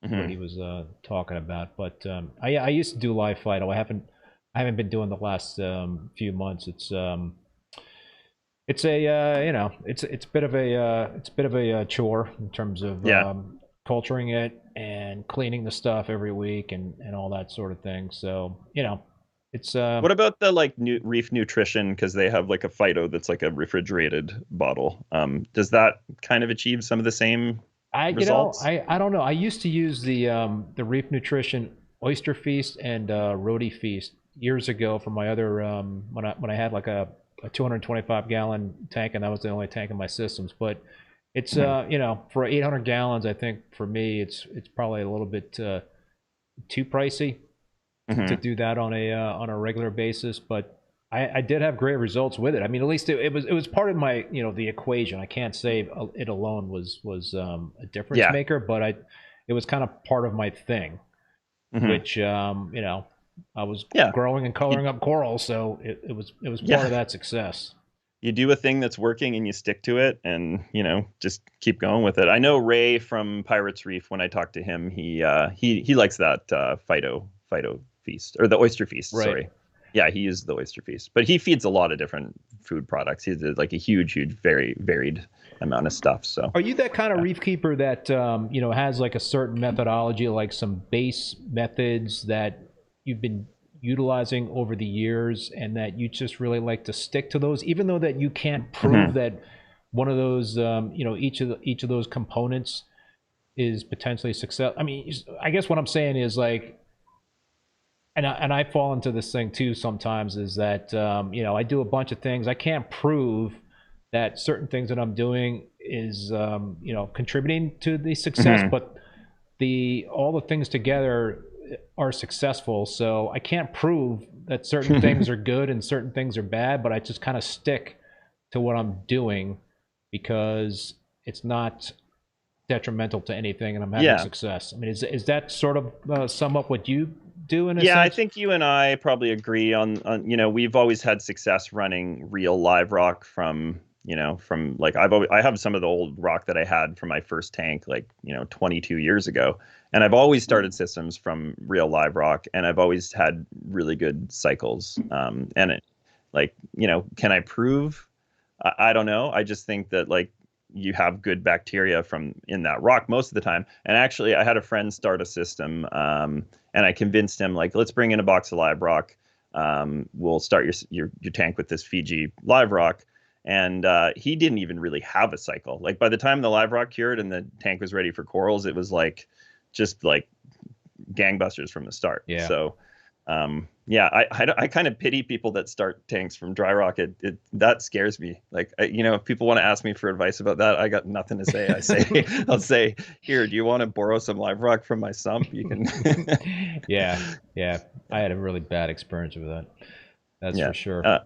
what
Hmm.
he was talking about. But I used to do live phyto. I haven't been doing the last few months. It's a it's a bit of a chore in terms of
Yeah.
culturing it and cleaning the stuff every week and all that sort of thing. So it's
What about the like Reef Nutrition? Because they have like a Phyto that's like a refrigerated bottle. Does that kind of achieve some of the same results?
I don't know. I used to use the Reef Nutrition Oyster Feast and Roti Feast years ago for my other when I had like a 225 gallon tank, and that was the only tank in my systems. But it's
Mhm.
for 800 gallons, I think for me it's probably a little bit too pricey to
Mhm.
do that on a regular basis. But I did have great results with it. I mean, at least it was part of my the equation. I can't say it alone was a difference
Yeah.
maker, but it was kind of part of my thing,
Mhm.
which I was
Yeah.
growing and
You,
coloring up corals, so it was part
yeah.
of that success.
You do a thing that's working and you stick to it, and just keep going with it. I know Ray from Pirates Reef. When I talked to him, he likes that Phyto feast, or the oyster feast.
Right.
Sorry. Yeah, he uses the oyster feast, but he feeds a lot of different food products. He's like a huge, very varied amount of stuff. So
Are you that kind of
yeah.
reef keeper that has like a certain methodology, like some base methods that you've been utilizing over the years, and that you just really like to stick to those, even though that you can't prove
Mhm.
that one of those, each of those components is potentially success. I mean, I guess what I'm saying is like, and I fall into this thing too sometimes, is that I do a bunch of things. I can't prove that certain things that I'm doing is contributing to the success,
Mhm.
but the all the things together are successful. So I can't prove that certain things are good and certain things are bad, but I just kind of stick to what I'm doing because it's not detrimental to anything, and I'm having
Yeah.
success. I mean, is that sort of sum up what you do in a
Yeah, I
sense?
think you and I probably agree on we've always had success running real live rock from like I have some of the old rock that I had from my first tank like 22 years ago, and I've always started systems from real live rock, and I've always had really good cycles. And it like can I prove? I don't know. I just think that like you have good bacteria from in that rock most of the time. And actually, I had a friend start a system, and I convinced him like, let's bring in a box of live rock. We'll start your tank with this Fiji live rock. And he didn't even really have a cycle. Like by the time the live rock cured and the tank was ready for corals, it was like just like gangbusters from the start.
Yeah.
So yeah, I kind of pity people that start tanks from dry rock. It that scares me. Like if people want to ask me for advice about that, I got nothing to say. I say I'll say, here, do you want to borrow some live rock from my sump? You can.
Yeah, yeah. I had a really bad experience with that. That's for
Yeah.
sure.
Uh,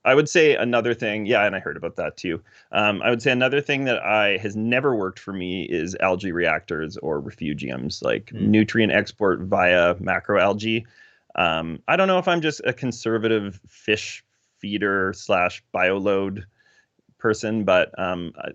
I would say another thing, yeah, and I heard about that too. I would say another thing that I has never worked for me is algae reactors or refugiums, like
Mm.
nutrient export via macroalgae. I don't know if I'm just a conservative fish feeder slash bioload person, but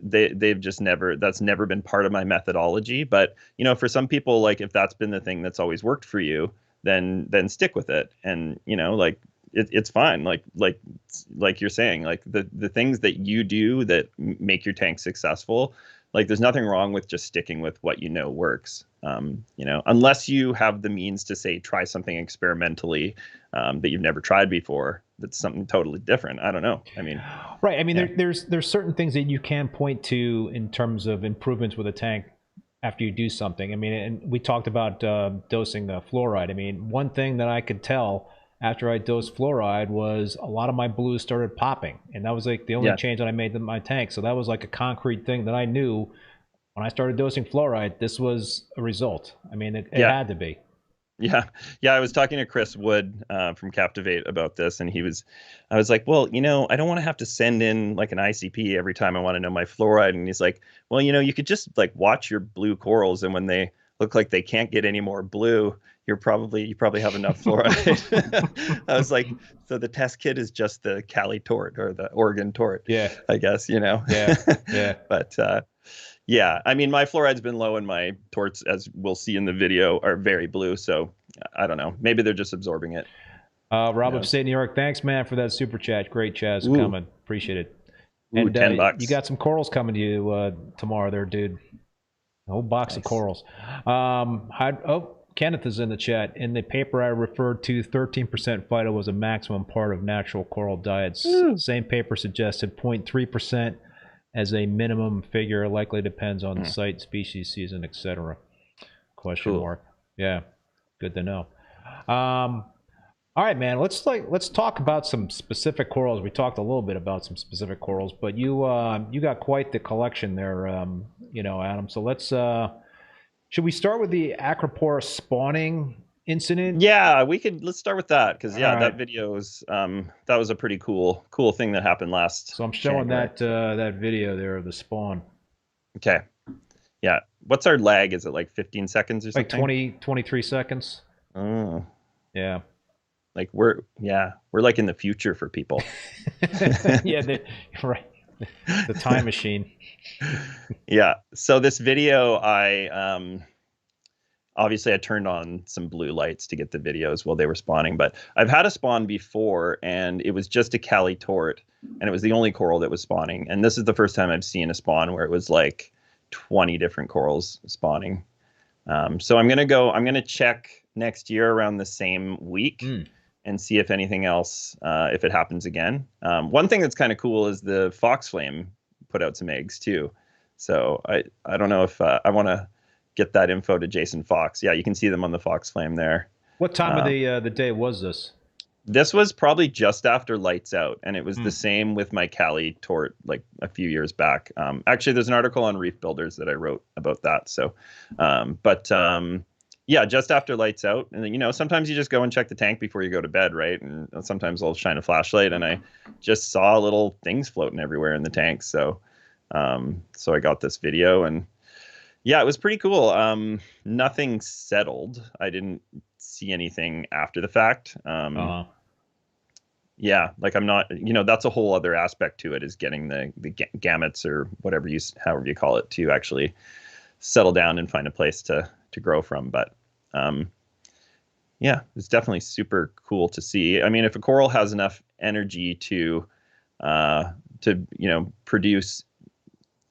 they've just never that's never been part of my methodology. But for some people, like if that's been the thing that's always worked for you, then stick with it, and like it's fine. Like you're saying, like the things that you do that make your tank successful, like there's nothing wrong with just sticking with what works. You know, unless you have the means to say try something experimentally that you've never tried before, that's something totally different. I don't know. I mean,
right. I mean,
yeah.
there's certain things that you can point to in terms of improvements with a tank after you do something. I mean, and we talked about dosing fluoride. I mean, one thing that I could tell after I dosed fluoride was a lot of my blues started popping, and that was like the only change that I made in my tank. So that was like a concrete thing that I knew when I started dosing fluoride, this was a result. I mean, it had to be.
Yeah. I was talking to Chris Wood from Captivate about this, and I was like, well, you know, I don't want to have to send in like an ICP every time I want to know my fluoride. And he's like, well, you know, you could just like watch your blue corals, and when they look like they can't get any more blue, you probably have enough fluoride. I was like, so the test kit is just the Cali tort or the Oregon tort.
Yeah.
I guess, you know.
Yeah.
But yeah, I mean, my fluoride's been low, and my torts, as we'll see in the video, are very blue. So I don't know. Maybe they're just absorbing it.
Rob of State New York, thanks, man, for that super chat. Great chat's coming. Appreciate it.
And $10.
You got some corals coming to you tomorrow there, dude. A whole box of corals. Kenneth is in the chat. In the paper I referred to, 13% phyto was a maximum part of natural coral diets. Same paper suggested 0.3% as a minimum figure. Likely depends on the site, species, season, etc. Question mark. Yeah, good to know. All right, man. Let's talk about some specific corals. We talked a little bit about some specific corals, but you got quite the collection there, Adam. So let's should we start with the Acropora spawning incident?
Yeah, let's start with that, because that video was that was a pretty cool thing that happened last.
So I'm showing that video there of the spawn.
Okay. Yeah. What's our lag? Is it like 15 seconds or something?
Like 23 seconds.
Oh.
Yeah.
Like we're like in the future for people.
Yeah, right. The time machine.
Yeah. So this video, obviously I turned on some blue lights to get the videos while they were spawning, but I've had a spawn before, and it was just a Cali tort, and it was the only coral that was spawning. And this is the first time I've seen a spawn where it was like 20 different corals spawning. So I'm going to check next year around the same week and see if anything else, if it happens again. One thing that's kind of cool is the fox flame put out some eggs too. So I don't know if I want to get that info to Jason Fox. Yeah, you can see them on the fox flame there.
What time of the day was this?
This was probably just after lights out, and it was the same with my Cali tort like a few years back. Actually, there's an article on Reef Builders that I wrote about that. So, yeah, just after lights out. And then, sometimes you just go and check the tank before you go to bed, right? And sometimes I'll shine a flashlight, and I just saw little things floating everywhere in the tank. So, so I got this video, and yeah, it was pretty cool. Nothing settled. I didn't see anything after the fact. Yeah, like I'm not, that's a whole other aspect to it, is getting the gametes or however you call it, to actually settle down and find a place to grow from. But yeah, it's definitely super cool to see. I mean, if a coral has enough energy to produce,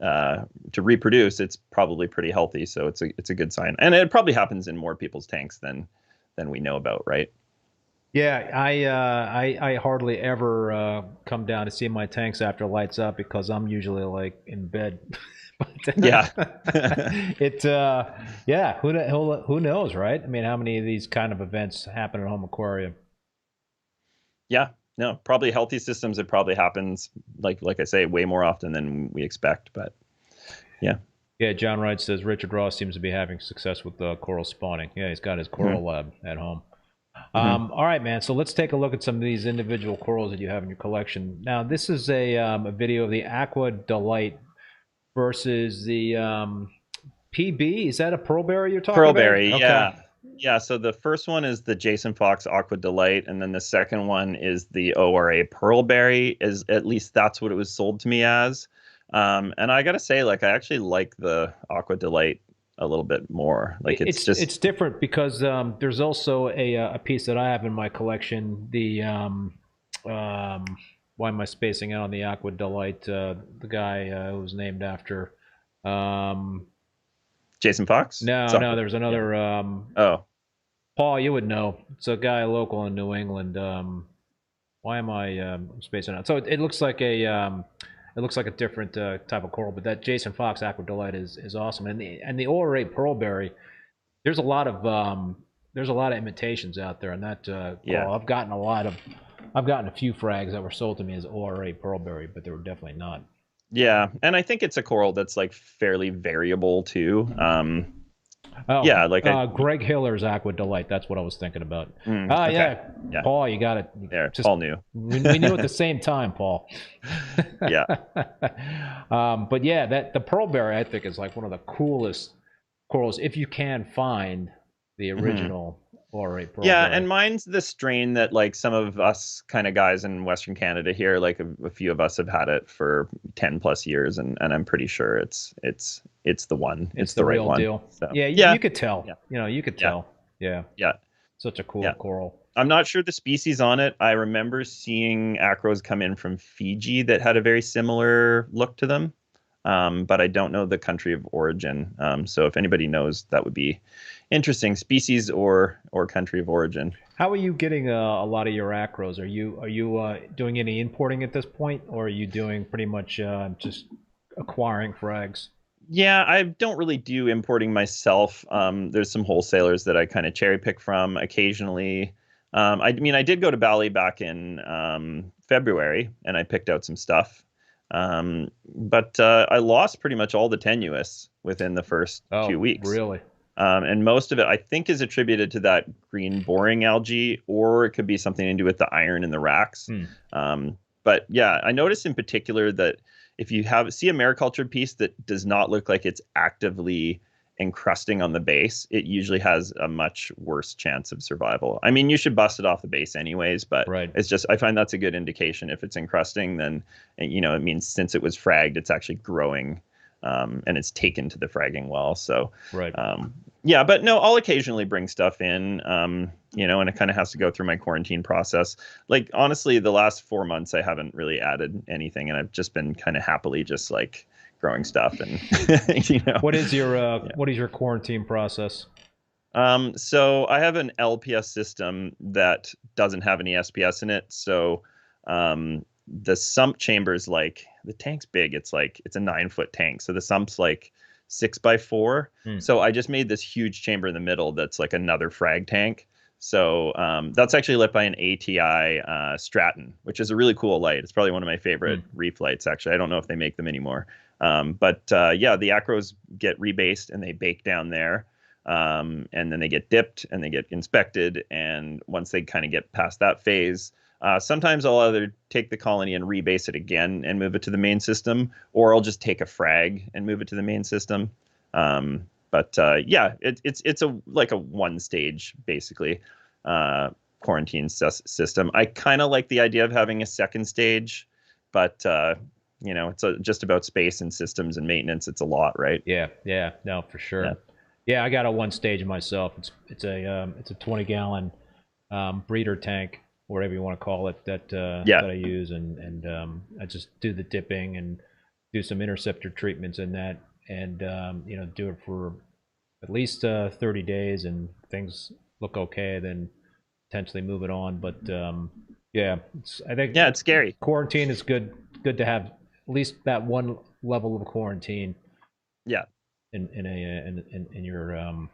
to reproduce, it's probably pretty healthy. So it's a good sign, and it probably happens in more people's tanks than we know about, right?
Yeah, I hardly ever come down to see my tanks after lights up, because I'm usually like in bed.
Yeah.
Who knows, right? I mean, how many of these kind of events happen at home aquarium?
Yeah, no, probably healthy systems. It probably happens, like I say, way more often than we expect. But yeah.
Yeah, John Wright says Richard Ross seems to be having success with coral spawning. Yeah, he's got his coral lab at home. All right, man. So let's take a look at some of these individual corals that you have in your collection. Now, this is a video of the Aqua Delight versus the PB. Is that a pearlberry you're talking about?
Pearlberry, okay. Yeah. So the first one is the Jason Fox Aqua Delight, and then the second one is the ORA Pearlberry. At least that's what it was sold to me as. And I gotta say, I actually like the Aqua Delight a little bit more. It's
different, because there's also a piece that I have in my collection. The why am I spacing out on the Aqua Delight? The guy who was named after
Jason Fox?
No, there's another.
Oh,
Paul, you would know. It's a guy local in New England. Why am I spacing out? So it looks like a different type of coral, but that Jason Fox Aqua Delight is awesome. And the Ora Pearlberry, there's a lot of imitations out there, and that coral. I've gotten a few frags that were sold to me as Ora Pearlberry, but they were definitely not.
Yeah, and I think it's a coral that's like fairly variable too.
Yeah, like Greg Hiller's Aqua Delight. That's what I was thinking about. Okay. Yeah, Paul, you got it.
There, Paul knew.
we knew at the same time, Paul.
Yeah.
But yeah, the Pearlberry I think is like one of the coolest corals if you can find the original Ora Pearlberry.
Yeah, and mine's the strain that like some of us kind of guys in Western Canada here, like a few of us have had it for 10 plus years, and I'm pretty sure it's the one. It's the right
real
one.
Deal.
So,
you could tell. Yeah. You could tell. Yeah. Such a cool coral.
I'm not sure the species on it. I remember seeing acros come in from Fiji that had a very similar look to them, but I don't know the country of origin. So if anybody knows, that would be interesting, species or country of origin.
How are you getting a lot of your acros? Are you doing any importing at this point, or are you doing pretty much just acquiring frags?
Yeah, I don't really do importing myself. There's some wholesalers that I kind of cherry pick from occasionally. I mean, I did go to Bali back in February, and I picked out some stuff. But I lost pretty much all the tenuous within the first 2 weeks.
Really?
And most of it, I think, is attributed to that green boring algae, or it could be something to do with the iron in the racks. But yeah, I noticed in particular that if you see a mariculture piece that does not look like it's actively encrusting on the base, it usually has a much worse chance of survival. I mean, you should bust it off the base anyways, but it's just, I find that's a good indication. If it's encrusting, then, it means since it was fragged, it's actually growing, and it's taken to the fragging well. So, yeah, but no, I'll occasionally bring stuff in, and it kind of has to go through my quarantine process. Like, honestly, the last 4 months, I haven't really added anything, and I've just been kind of happily just like growing stuff. And,
What is your quarantine process?
So I have an LPS system that doesn't have any SPS in it. So, the sump chamber is like, the tank's big. It's a 9-foot tank. So the sump's like 6x4. So I just made this huge chamber in the middle that's like another frag tank. So that's actually lit by an ATI Stratton, which is a really cool light. It's probably one of my favorite reef lights, actually. I don't know if they make them anymore. But yeah, the acros get rebased and they bake down there. And then they get dipped and they get inspected. And once they kind of get past that phase, sometimes I'll either take the colony and rebase it again and move it to the main system, or I'll just take a frag and move it to the main system. But yeah, it's a one stage basically quarantine system. I kind of like the idea of having a second stage, but it's just about space and systems and maintenance. It's a lot, right?
Yeah, no, for sure. Yeah, I got a one stage myself. It's a 20-gallon breeder tank, whatever you want to call it, that I use, and I just do the dipping and do some interceptor treatments in that, and do it for at least 30 days, and things look okay, then potentially move it on. But I think
it's scary.
Quarantine is good to have at least that one level of quarantine.
Yeah.
In your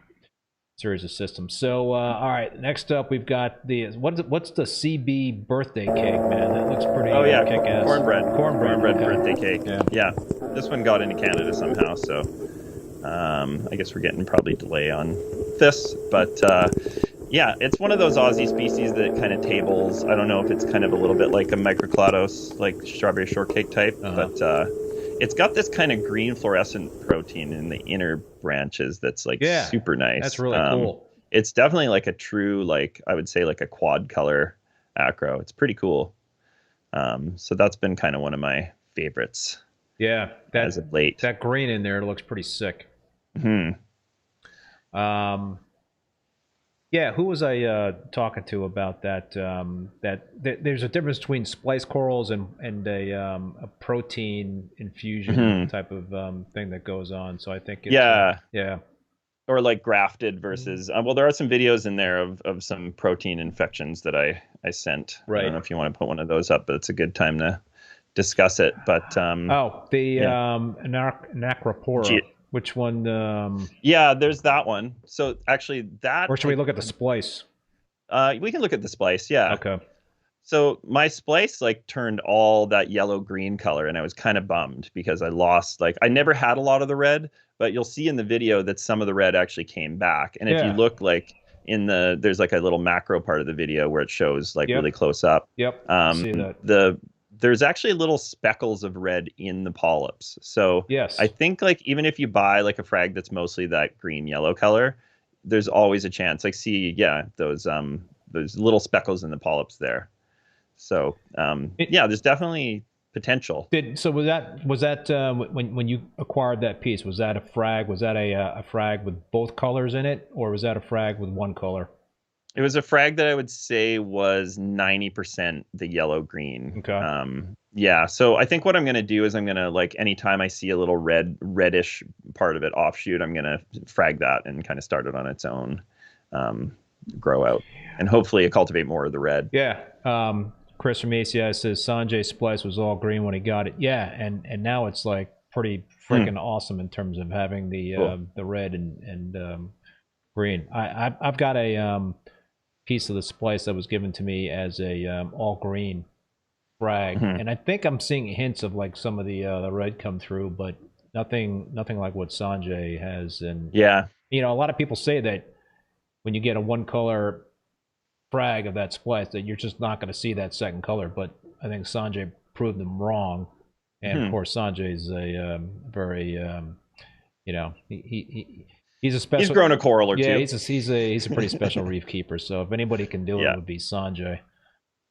series of systems. So all right, next up we've got what's the CB birthday cake, man? That looks pretty kick-ass.
Cornbread
okay.
Birthday cake. Yeah. This one got into Canada somehow, so I guess we're getting probably delay on this, but yeah, it's one of those Aussie species that kind of tables. I don't know if it's kind of a little bit like a microclados, like strawberry shortcake type, but it's got this kind of green fluorescent protein in the inner branches that's like super nice.
That's really cool.
It's definitely like a true, like I would say like a quad color acro. It's pretty cool. So that's been kind of one of my favorites.
Yeah,
as of late.
That green in there looks pretty sick. Yeah, who was I talking to about that? There's a difference between splice corals and a protein infusion type of thing that goes on. So I think it's,
or like grafted versus well, there are some videos in there of some protein infections that I sent.
Right.
I don't know if you want to put one of those up, but it's a good time to discuss it. But
Anacropora. Which one?
Yeah, there's that one. So actually that,
or should we look at the splice?
We can look at the splice. Yeah.
Okay.
So my splice like turned all that yellow green color, and I was kind of bummed because I lost, like, I never had a lot of the red, but you'll see in the video that some of the red actually came back. And if you look like there's like a little macro part of the video where it shows like really close up.
Yep. See that.
There's actually little speckles of red in the polyps. So
yes,
I think like even if you buy like a frag that's mostly that green yellow color, there's always a chance. Like those little speckles in the polyps there. So there's definitely potential.
Was that when you acquired that piece? Was that a frag? Was that a frag with both colors in it, or was that a frag with one color?
It was a frag that I would say was 90% the yellow green.
Okay.
Yeah. So I think what I'm gonna do is I'm gonna, like, anytime I see a little reddish part of it offshoot, I'm gonna frag that and kind of start it on its own, grow out, and hopefully cultivate more of the red.
Yeah. Chris from ACI says Sanjay's splice was all green when he got it. Yeah, and now it's like pretty freaking awesome in terms of having the red and green. I've got a piece of the splice that was given to me as a all green frag, and I think I'm seeing hints of like some of the red come through, but nothing like what Sanjay has. And a lot of people say that when you get a one color frag of that splice that you're just not going to see that second color, but I think Sanjay proved them wrong. And of course Sanjay's a very he's a special,
he's grown a coral or two.
He's a pretty special reef keeper, so if anybody can do it, it would be Sanjay.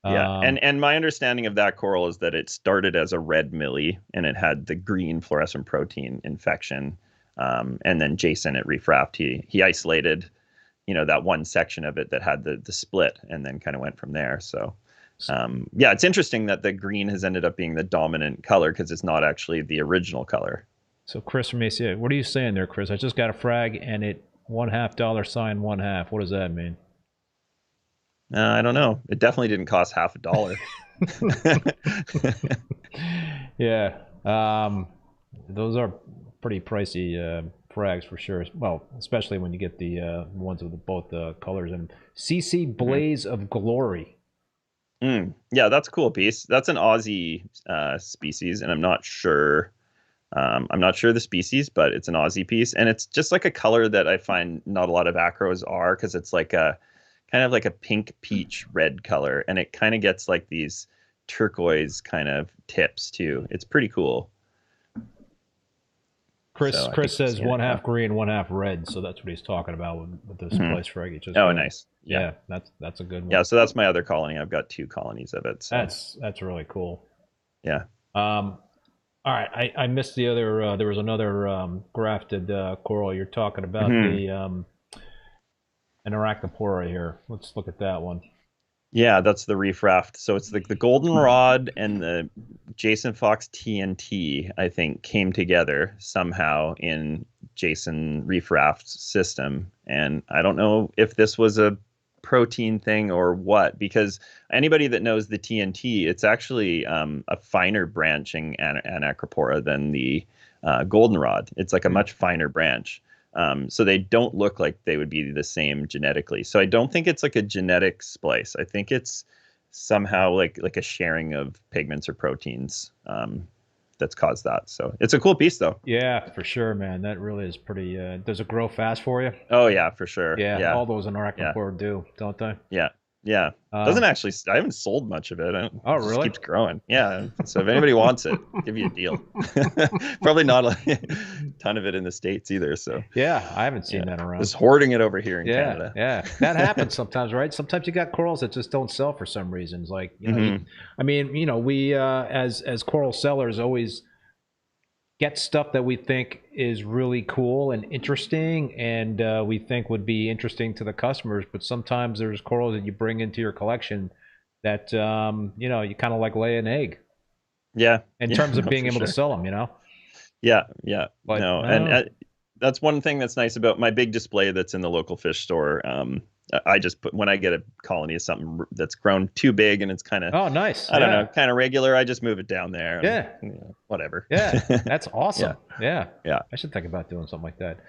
And my understanding of that coral is that it started as a red millie and it had the green fluorescent protein infection, and then Jason at Reef Raft, he isolated that one section of it that had the split, and then kind of went from there. So it's interesting that the green has ended up being the dominant color because it's not actually the original color.
So Chris from ACA, what are you saying there, Chris? I just got a frag and it $0.50 1/2. What does that mean?
I don't know. It definitely didn't cost $0.50.
Yeah. Those are pretty pricey frags for sure. Well, especially when you get the ones with both the colors. And CC Blaze of Glory.
Yeah, that's a cool piece. That's an Aussie species, and I'm not sure the species, but it's an Aussie piece, and it's just like a color that I find not a lot of acros are, because it's like a kind of like a pink peach red color, and it kind of gets like these turquoise kind of tips too. It's pretty cool.
Chris says 1/2 green, 1/2 red, so that's what he's talking about with this splice frag.
Nice.
Yeah, that's a good one.
Yeah, so that's my other colony. I've got 2 colonies of it. So.
That's really cool.
Yeah.
All right, I missed the other. There was another grafted coral you're talking about, the an Arachnopora here. Let's look at that one.
Yeah, that's the Reef Raft. So it's the goldenrod and the Jason Fox TNT, I think, came together somehow in Jason Reef Raft's system. And I don't know if this was a protein thing or what, because anybody that knows the TNT, it's actually a finer branching Anacropora than the goldenrod. It's like a much finer branch. So they don't look like they would be the same genetically. So I don't think it's like a genetic splice. I think it's somehow like a sharing of pigments or proteins that's caused that. So it's a cool piece though.
Yeah, for sure, man. That really is pretty. Does it grow fast for you?
Oh yeah, for sure.
Yeah. All those in Arachnopora do, don't they?
Yeah. Yeah. Doesn't actually, I haven't sold much of it.
Oh, really?
It keeps growing. Yeah. So if anybody wants it, I'll give you a deal. Probably not a ton of it in the States either. So
yeah, I haven't seen that around.
Just hoarding it over here in Canada.
Yeah. That happens sometimes, right? Sometimes you got corals that just don't sell for some reasons. Like, we as coral sellers always get stuff that we think is really cool and interesting, and we think would be interesting to the customers. But sometimes there's corals that you bring into your collection that you kind of like lay an egg.
Yeah.
In terms of being able to sell them,
Yeah. Yeah.
But,
no, and that's one thing that's nice about my big display that's in the local fish store. I just put, when I get a colony of something that's grown too big and it's kind of,
Oh, nice.
I don't
Yeah.
know, kind of regular, I just move it down there. And,
Yeah.
whatever.
Yeah. That's awesome. Yeah.
Yeah.
I should think about doing something like that.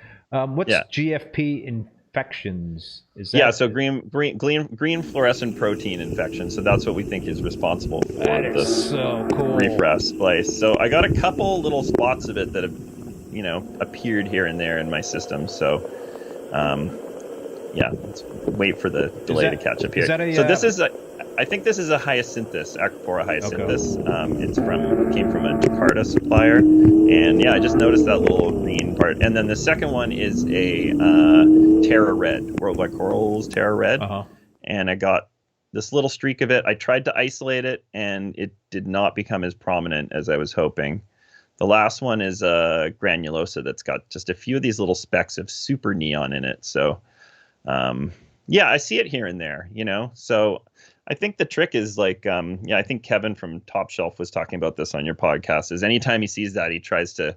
What's
Yeah.
GFP infections? Is that?
Yeah, so green fluorescent protein infection. So that's what we think is responsible for
That is
this
so cool.
reef rust splice. So I got a couple little spots of it that have, appeared here and there in my system. So, yeah, let's wait for the delay to catch up here.
Is that a,
so this is I think this is a hyacinthus, Aquaculture hyacinthus. Okay. Came from a Jakarta supplier, and yeah, I just noticed that little green part. And then the second one is a Terra Red, Worldwide Corals Terra Red, and I got this little streak of it. I tried to isolate it, and it did not become as prominent as I was hoping. The last one is a granulosa that's got just a few of these little specks of super neon in it. So, yeah, I see it here and there, So I think the trick is like, I think Kevin from Top Shelf was talking about this on your podcast, is anytime he sees that, he tries to,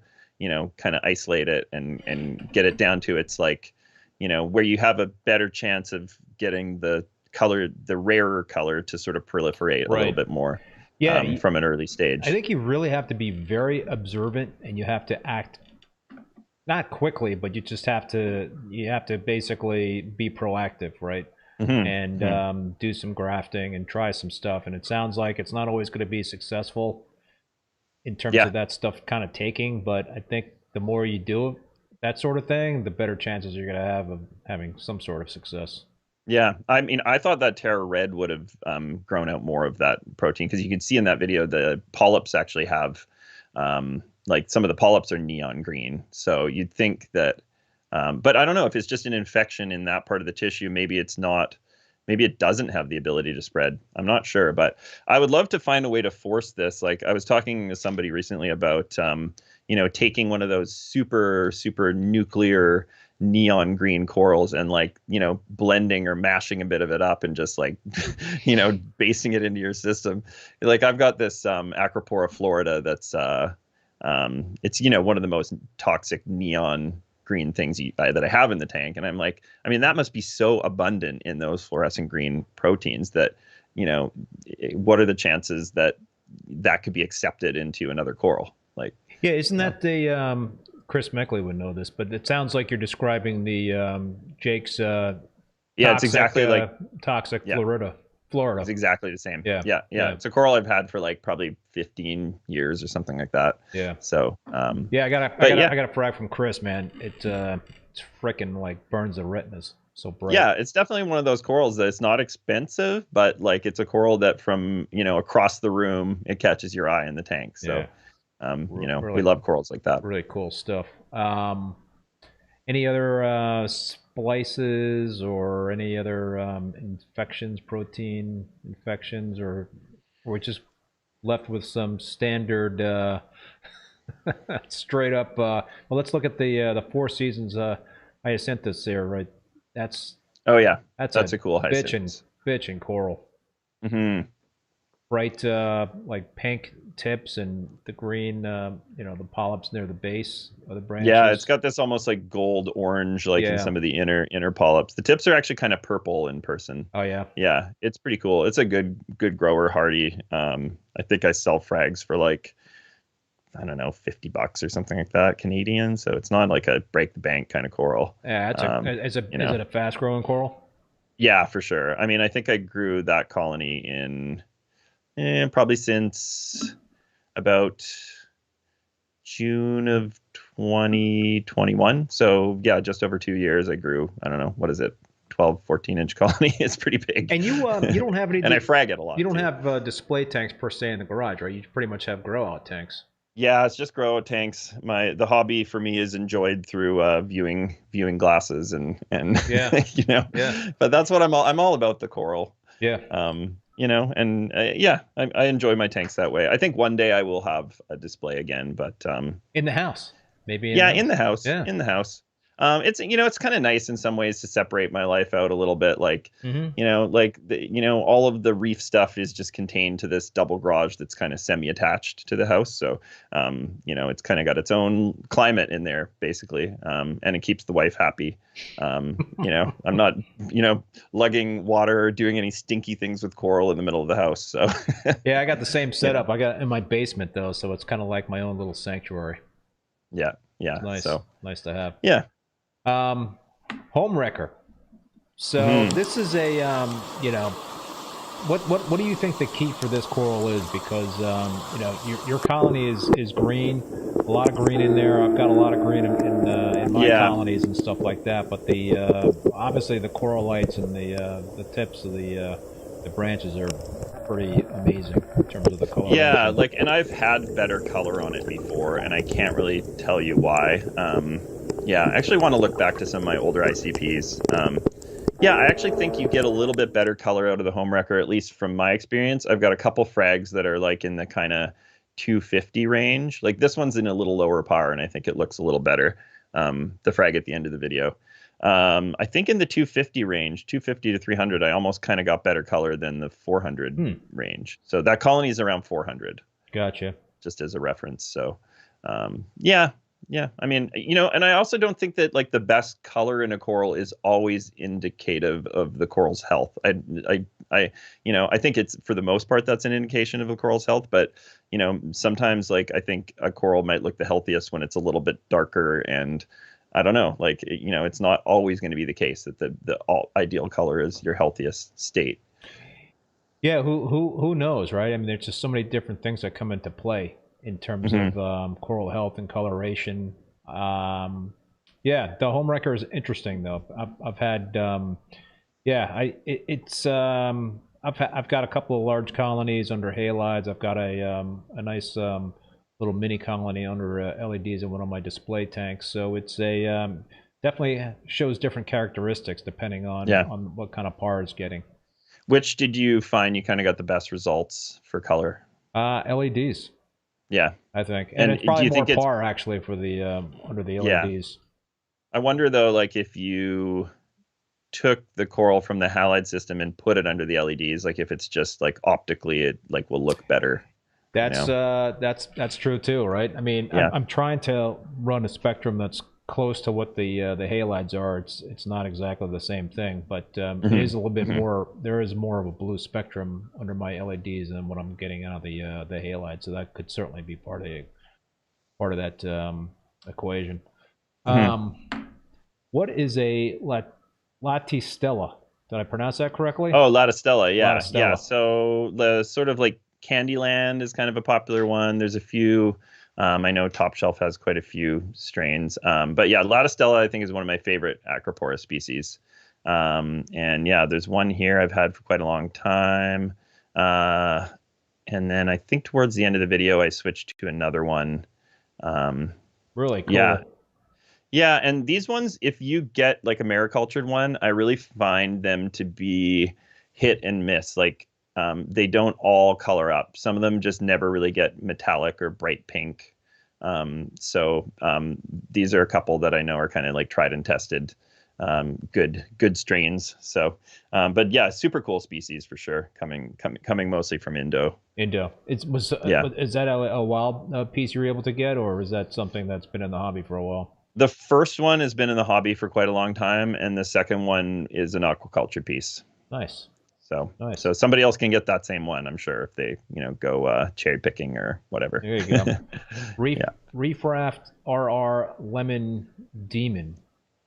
kind of isolate it and get it down to it's like, where you have a better chance of getting the color, the rarer color to sort of proliferate a little bit more. Yeah, from an early stage.
I think you really have to be very observant, and you have to act not quickly, but you have to basically be proactive, right? And do some grafting and try some stuff. And it sounds like it's not always going to be successful in terms of that stuff kind of taking, but I think the more you do that sort of thing, the better chances you're going to have of having some sort of success.
Yeah, I mean, I thought that Terra Red would have grown out more of that protein, because you can see in that video the polyps actually have, like some of the polyps are neon green. So you'd think that, but I don't know if it's just an infection in that part of the tissue. Maybe it's not. Maybe it doesn't have the ability to spread. I'm not sure, but I would love to find a way to force this. Like I was talking to somebody recently about, taking one of those super nuclear neon green corals and like, blending or mashing a bit of it up and just like, basing it into your system. Like I've got this Acropora Florida that's it's, one of the most toxic neon green things that I have in the tank. And I'm like, I mean, that must be so abundant in those fluorescent green proteins that, what are the chances that that could be accepted into another coral? Like,
yeah, isn't that the Chris Meckley would know this, but it sounds like you're describing the Jake's toxic,
it's exactly like
toxic Florida.
It's exactly the same.
Yeah.
It's a coral I've had for like probably 15 years or something like that.
Yeah.
So
I got a frag from Chris, man. It's freaking like burns the retinas. So bright.
Yeah, it's definitely one of those corals that it's not expensive, but like it's a coral that from across the room it catches your eye in the tank. So really, we love corals like that.
Really cool stuff. Any other splices or any other infections, protein infections, or we're just left with some standard straight up? Well, let's look at the Four Seasons hyacinthus there, right? That's
a cool hyacinthus.
Bitchin' coral.
Mm-hmm.
Bright like pink tips and the green, the polyps near the base of the branches.
Yeah, it's got this almost like gold orange, like in some of the inner polyps. The tips are actually kind of purple in person.
Oh yeah.
Yeah, it's pretty cool. It's a good grower, hardy. I think I sell frags for like, I don't know, $50 or something like that Canadian. So it's not like a break the bank kind of coral.
Yeah, is it a fast growing coral?
Yeah, for sure. I mean, I think I grew that colony in probably since about June of 2021. So yeah, just over 2 years I grew, I don't know, what is it? 12, 14 inch colony. It's pretty big.
And you don't have any,
and I frag it a lot.
You don't have display tanks per se in the garage, right? You pretty much have grow out tanks.
Yeah, it's just grow out tanks. The hobby for me is enjoyed through viewing glasses and but that's what I'm all about, the coral.
Yeah.
I enjoy my tanks that way. I think one day I will have a display again, but
in the house, maybe.
In the house. Yeah. In the house. It's it's kind of nice in some ways to separate my life out a little bit. Like like all of the reef stuff is just contained to this double garage that's kind of semi-attached to the house. So it's kind of got its own climate in there basically, and it keeps the wife happy. I'm not lugging water or doing any stinky things with coral in the middle of the house. So
yeah, I got the same setup. I got it in my basement though, so it's kind of like my own little sanctuary.
Yeah.
It's nice.
So
nice to have.
Yeah.
Home wrecker. So this is a what do you think the key for this coral is? Because your colony is green, a lot of green in there. I've got a lot of green in my colonies and stuff like that. But the obviously the coral lights and the tips of the branches are pretty amazing in terms of the color.
Yeah, and I've had better color on it before, and I can't really tell you why. I actually want to look back to some of my older ICPs. I actually think you get a little bit better color out of the home wrecker, at least from my experience. I've got a couple frags that are in the kind of 250 range. Like this one's in a little lower power, and I think it looks a little better. The frag at the end of the video. I think in the 250 range, 250 to 300, I almost kind of got better color than the 400 range. So that colony is around 400.
Gotcha.
Just as a reference. So, yeah. I mean, and I also don't think that the best color in a coral is always indicative of the coral's health. I think it's for the most part that's an indication of a coral's health. But sometimes I think a coral might look the healthiest when it's a little bit darker, and I don't know, it's not always going to be the case that the ideal color is your healthiest state.
Yeah, who knows, right? I mean, there's just so many different things that come into play in terms of coral health and coloration. The home wrecker is interesting though. I've had I've got a couple of large colonies under halides. I've got a nice little mini colony under LEDs in one of my display tanks. So it's a definitely shows different characteristics depending on what kind of par it's getting.
Which did you find you kind of got the best results for color?
LEDs.
Yeah,
I think, and it's probably more par actually for the under the LEDs.
Yeah. I wonder though, if you took the coral from the halide system and put it under the LEDs, if it's just optically it will look better.
That's true too, right? I mean, I'm trying to run a spectrum that's close to what the halides are. It's not exactly the same thing, but it is a little bit more. There is more of a blue spectrum under my LEDs than what I'm getting out of the halide. So that could certainly be part of that equation. What is a latistella? Did I pronounce that correctly?
Oh, latistella, yeah.
Latistella.
Yeah. So the sort of Candyland is kind of a popular one. There's a few. I know Top Shelf has quite a few strains. But yeah, latistella I think is one of my favorite acropora species. And yeah, there's one here I've had for quite a long time. And then I think towards the end of the video, I switched to another one.
Really cool.
Yeah. Yeah, and these ones, if you get a maricultured one, I really find them to be hit and miss. They don't all color up. Some of them just never really get metallic or bright pink. So these are a couple that I know are kind of tried and tested, good strains. So, but yeah, super cool species for sure. Coming mostly from Indo. Is that a wild piece you were able to get, or is that something that's been in the hobby for a while? The first one has been in the hobby for quite a long time, and the second one is an aquaculture piece.
Nice.
So somebody else can get that same one, I'm sure, if they go cherry picking or whatever.
There you go. Reef Raft RR Lemon Demon.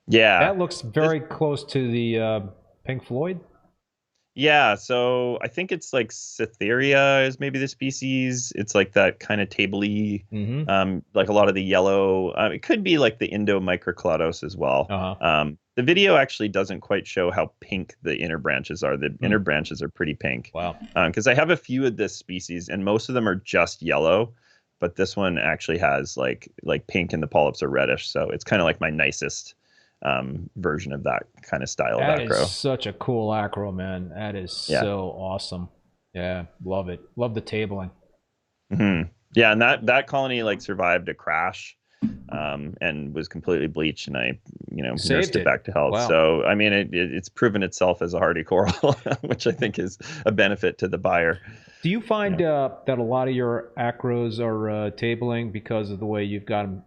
Yeah,
that looks very close to the Pink Floyd.
Yeah, so I think it's Cytherea is maybe the species. It's that kind of tabley, a lot of the yellow. It could be the Indo microclados as well. The video actually doesn't quite show how pink the inner branches are. The inner branches are pretty pink.
Wow.
Because I have a few of this species, and most of them are just yellow, but this one actually has pink, and the polyps are reddish. So it's kind of my nicest version of that kind of style of acro.
That is such a cool acro, man. That is so awesome. Yeah, love it. Love the tabling.
Yeah, and that colony survived a crash. and was completely bleached, and I,
Saved
nursed it back to health.
Wow.
So, I mean, it's proven itself as a hardy coral, which I think is a benefit to the buyer.
Do you find that a lot of your acros are tabling because of the way you've got them,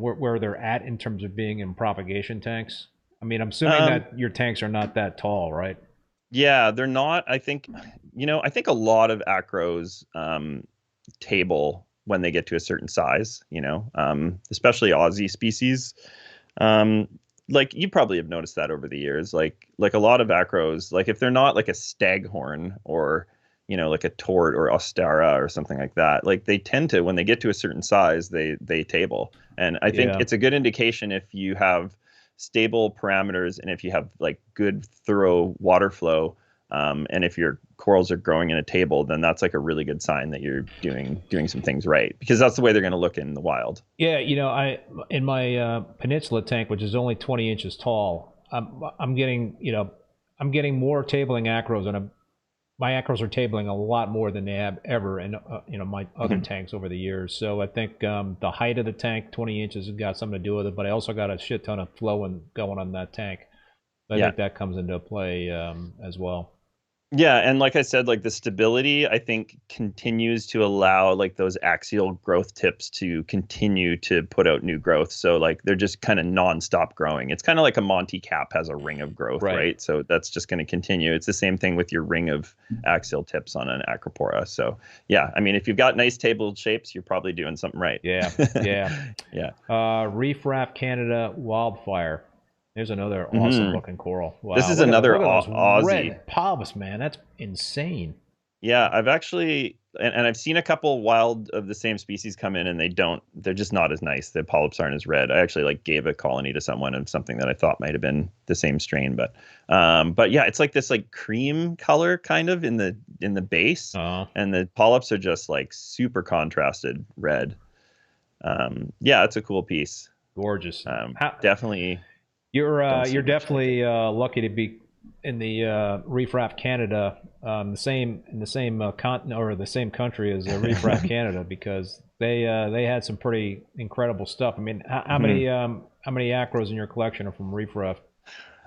where they're at in terms of being in propagation tanks? I mean, I'm assuming that your tanks are not that tall, right?
Yeah, they're not. I think, I think a lot of acros table when they get to a certain size, especially Aussie species. Like you probably have noticed that over the years, like a lot of acros, like if they're not like a staghorn or, like a tort or ostara or something like that, like they tend to, when they get to a certain size, they table. And I think it's a good indication if you have stable parameters and if you have like good thorough water flow, and if your corals are growing in a table, then that's like a really good sign that you're doing some things right, because that's the way they're going to look in the wild.
Yeah, I in my peninsula tank, which is only 20 inches tall, I'm getting more tabling acros, and my acros are tabling a lot more than they have ever in my other tanks over the years. So I think the height of the tank, 20 inches, has got something to do with it. But I also got a shit ton of flowing going on that tank. I think that comes into play as well.
Yeah, and like I said, like the stability, I think, continues to allow like those axial growth tips to continue to put out new growth. So like they're just kind of nonstop growing. It's kind of like a Monty cap has a ring of growth, right? So that's just going to continue. It's the same thing with your ring of axial tips on an acropora. So yeah, I mean, if you've got nice tabled shapes, you're probably doing something right.
Yeah. Reef Raft Canada Wildfire. There's another awesome looking coral. Wow.
This is another
Aussie. Red polyps, man. That's insane.
Yeah, I've actually, and I've seen a couple wild of the same species come in, and they're just not as nice. The polyps aren't as red. I actually like gave a colony to someone of something that I thought might have been the same strain, but yeah, it's like this like cream color kind of in the base, and the polyps are just like super contrasted red. Yeah, it's a cool piece.
Gorgeous.
Definitely.
You're definitely lucky to be in the Reef Raft Canada, the same continent or the same country as Reef Raft Canada, because they had some pretty incredible stuff. I mean, how many acros in your collection are from Reef Raft?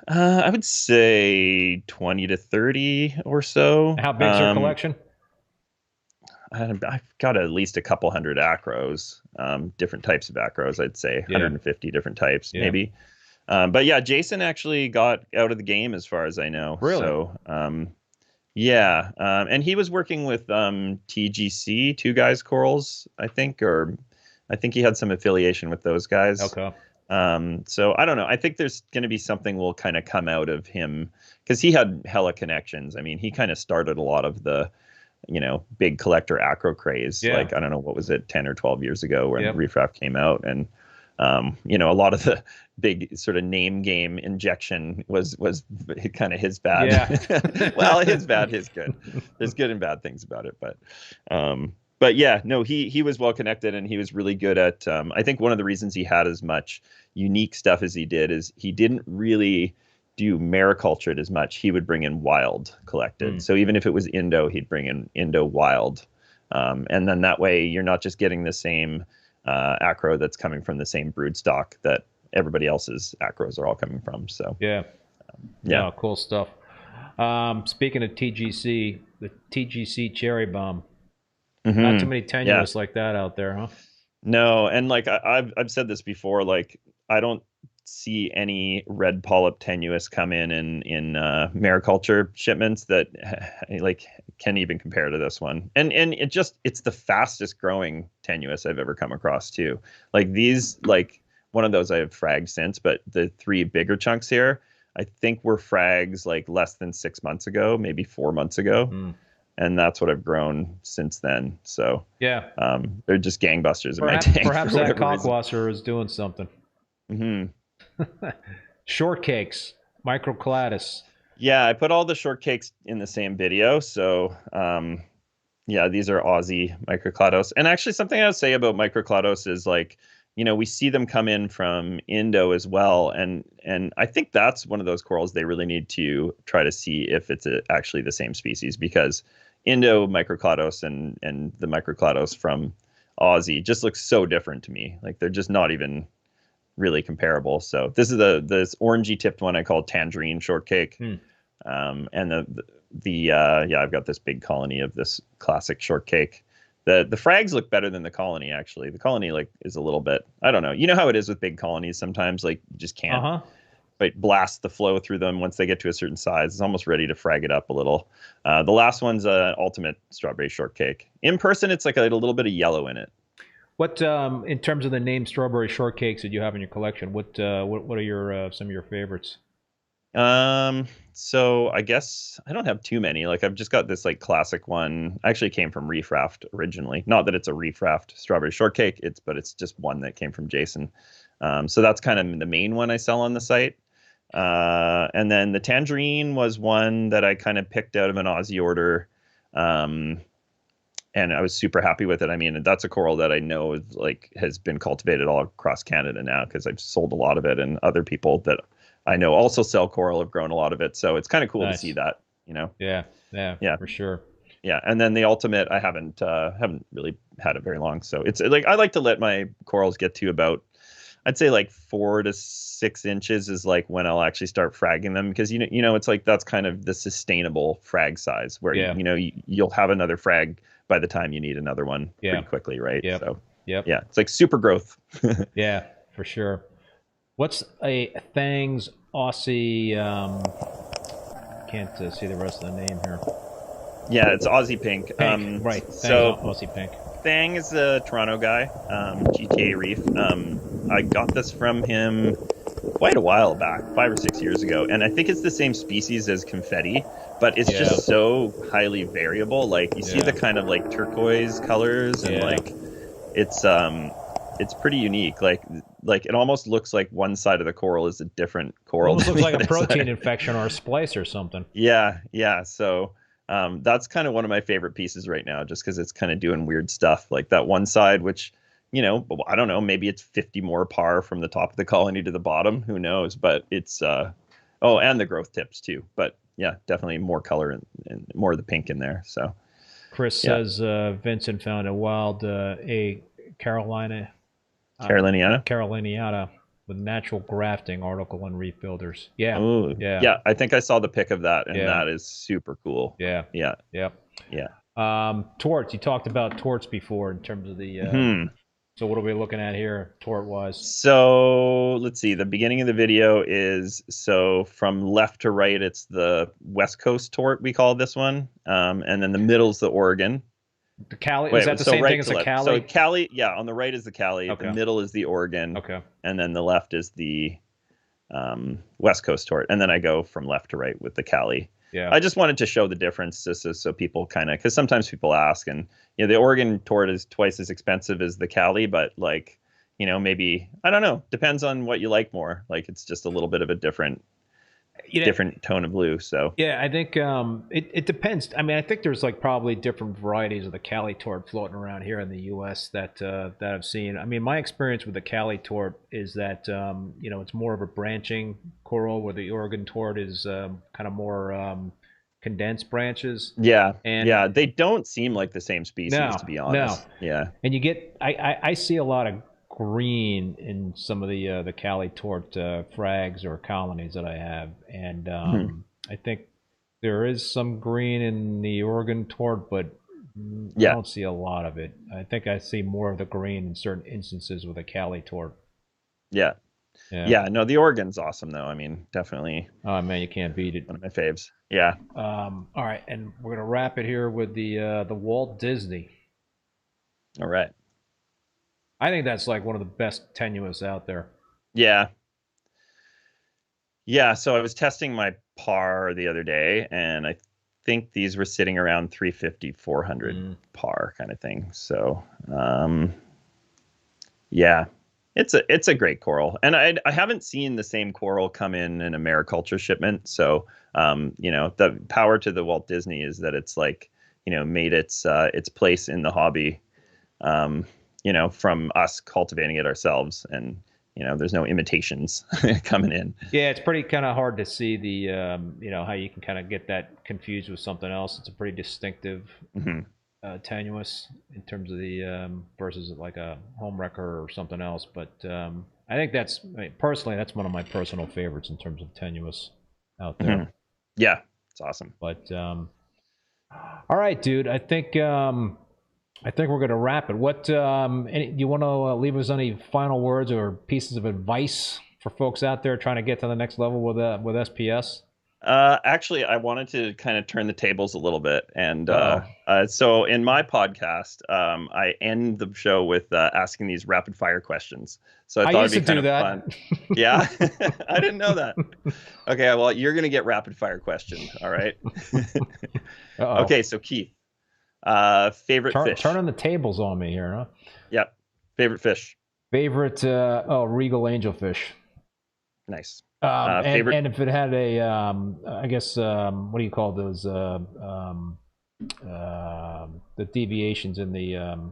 I would say 20 to 30 or so.
How big's your collection?
I've got at least a couple hundred acros, different types of acros. I'd say 150 different types, maybe. But yeah, Jason actually got out of the game as far as I know.
Really?
So, and he was working with TGC, Two Guys Corals, I think, or I think he had some affiliation with those guys.
Okay.
So I don't know. I think there's going to be something will kind of come out of him, because he had hella connections. I mean, he kind of started a lot of the, big collector acro craze.
Yeah.
Like, I don't know, what was it, 10 or 12 years ago when Reef Raft came out, and a lot of the big sort of name game injection was kind of his bad.
Yeah.
Well, his bad, his good. There's good and bad things about it, but yeah, no, he was well connected, and he was really good at. I think one of the reasons he had as much unique stuff as he did is he didn't really do maricultured as much. He would bring in wild collected. So even if it was Indo, he'd bring in Indo wild, and then that way you're not just getting the same acro that's coming from the same brood stock that everybody else's acros are all coming from. So
yeah, cool stuff. Speaking of TGC, the TGC cherry bomb. Not too many tenuous like that out there, huh?
No, and like I've said this before, like I don't see any red polyp tenuous come in mariculture shipments that like can even compare to this one. And it's the fastest growing tenuous I've ever come across too. Like these, like one of those I have fragged since, but the three bigger chunks here, I think were frags like less than 6 months ago, maybe 4 months ago. And that's what I've grown since then. So
yeah,
they're just gangbusters in my tank.
Perhaps that Kalkwasser is doing something. Shortcakes, microcladus.
Yeah, I put all the shortcakes in the same video. So yeah, these are Aussie microclados. And actually something I would say about microclados is like, we see them come in from Indo as well. And I think that's one of those corals they really need to try to see if it's actually the same species, because Indo microclados and the microclados from Aussie just looks so different to me. Like they're just not even really comparable. So this is this orangey tipped one I call tangerine shortcake. And yeah, I've got this big colony of this classic shortcake. The frags look better than the colony, actually. The colony like is a little bit, I don't know. You know how it is with big colonies sometimes, like you just can't but blast the flow through them once they get to a certain size. It's almost ready to frag it up a little. The last one's an ultimate strawberry shortcake. In person, it's like a little bit of yellow in it.
What in terms of the name strawberry shortcakes that you have in your collection? What are your some of your favorites?
So I guess I don't have too many. Like I've just got this like classic one. Actually came from Reef Raft originally. Not that it's a Reef Raft strawberry shortcake. But it's just one that came from Jason. So that's kind of the main one I sell on the site. And then the tangerine was one that I kind of picked out of an Aussie order. And I was super happy with it. I mean, that's a coral that I know is like has been cultivated all across Canada now because I've sold a lot of it, and other people that I know also sell coral have grown a lot of it. So it's kind of cool to see that, you know?
Yeah, for sure.
Yeah. And then the ultimate, I haven't really had it very long. So it's like, I like to let my corals get to about, I'd say like 4 to 6 inches is like when I'll actually start fragging them, because, you know, it's like, that's kind of the sustainable frag size where, you know, you'll have another frag by the time you need another one pretty quickly. Right. So yeah, it's like super growth.
Yeah, for sure. What's a Thang's Aussie? Can't see the rest of the name here.
Yeah, it's Aussie Pink.
Right. Thang's
so
Aussie Pink.
Thang is a Toronto guy, GTA Reef. I got this from him quite a while back, 5 or 6 years ago, and I think it's the same species as Confetti, but it's just so highly variable. Like you see the kind of like turquoise colors, and like it's pretty unique. Like it almost looks like one side of the coral is a different coral.
It almost looks like a protein infection or a splice or something.
Yeah. So that's kind of one of my favorite pieces right now, just because it's kind of doing weird stuff. Like that one side, which, you know, I don't know, maybe it's 50 more par from the top of the colony to the bottom. Who knows? But it's and the growth tips too. But yeah, definitely more color and more of the pink in there. So
Chris says Vincent found a wild a Caroliniana with natural grafting article on Reef Builders. Yeah.
Ooh, yeah. I think I saw the pic of that, and that is super cool.
Yeah. Torts. You talked about torts before in terms of the. So what are we looking at here, tort wise?
So let's see. The beginning of the video is from left to right. It's the West Coast tort, we call this one, and then the middle's the Oregon.
The Cali, is that the same thing as the Cali?
So Cali, on the right is the Cali.
Okay.
The middle is the Oregon.
Okay.
And then the left is the West Coast tort. And then I go from left to right with the Cali.
Yeah.
I just wanted to show the difference just so people kind of, because sometimes people ask, and you know, the Oregon tort is twice as expensive as the Cali, but like, you know, maybe, I don't know, depends on what you like more. Like it's just a little bit of a different tone of blue. So
yeah, I think it depends. I mean, I think there's like probably different varieties of the Cali tort floating around here in the U.S. that I've seen. I mean, my experience with the Cali tort is that you know, it's more of a branching coral, where the Oregon tort is kind of more condensed branches.
Yeah, and they don't seem like the same species, to be honest.
No.
Yeah,
and you get I see a lot of green in some of the Cali tort frags or colonies that I have, and I think there is some green in the Oregon tort, but I don't see a lot of it. I think I see more of the green in certain instances with a Cali tort.
Yeah. No, the Oregon's awesome though. I mean, definitely.
Oh man, you can't beat it.
One of my faves. Yeah.
All right, and we're gonna wrap it here with the Walt Disney.
All right.
I think that's like one of the best tenuous out there.
Yeah. So I was testing my par the other day, and I think these were sitting around 350, 400 par kind of thing. So, it's a great coral, and I haven't seen the same coral come in a mariculture shipment. So, you know, the power to the Walt Disney is that it's like, you know, made its place in the hobby. You know, from us cultivating it ourselves, and you know, there's no imitations coming in.
Yeah, it's pretty kind of hard to see the you know, how you can kind of get that confused with something else. It's a pretty distinctive tenuous in terms of the versus like a home wrecker or something else. But I think personally, that's one of my personal favorites in terms of tenuous out there.
Mm-hmm. Yeah, it's awesome.
But all right, dude, I think we're gonna wrap it. What do you want to leave us any final words or pieces of advice for folks out there trying to get to the next level with SPS?
Actually, I wanted to kind of turn the tables a little bit. And so in my podcast, I end the show with asking these rapid fire questions. So I thought it'd be kind of fun. Yeah, I didn't know that. Okay, well, you're going to get rapid fire question. All right. Okay, so Keith, favorite fish?
Turning the tables on me here, huh?
Yep. Favorite fish?
Favorite, regal angelfish.
Nice.
And if it had a, I guess, what do you call those? The deviations in the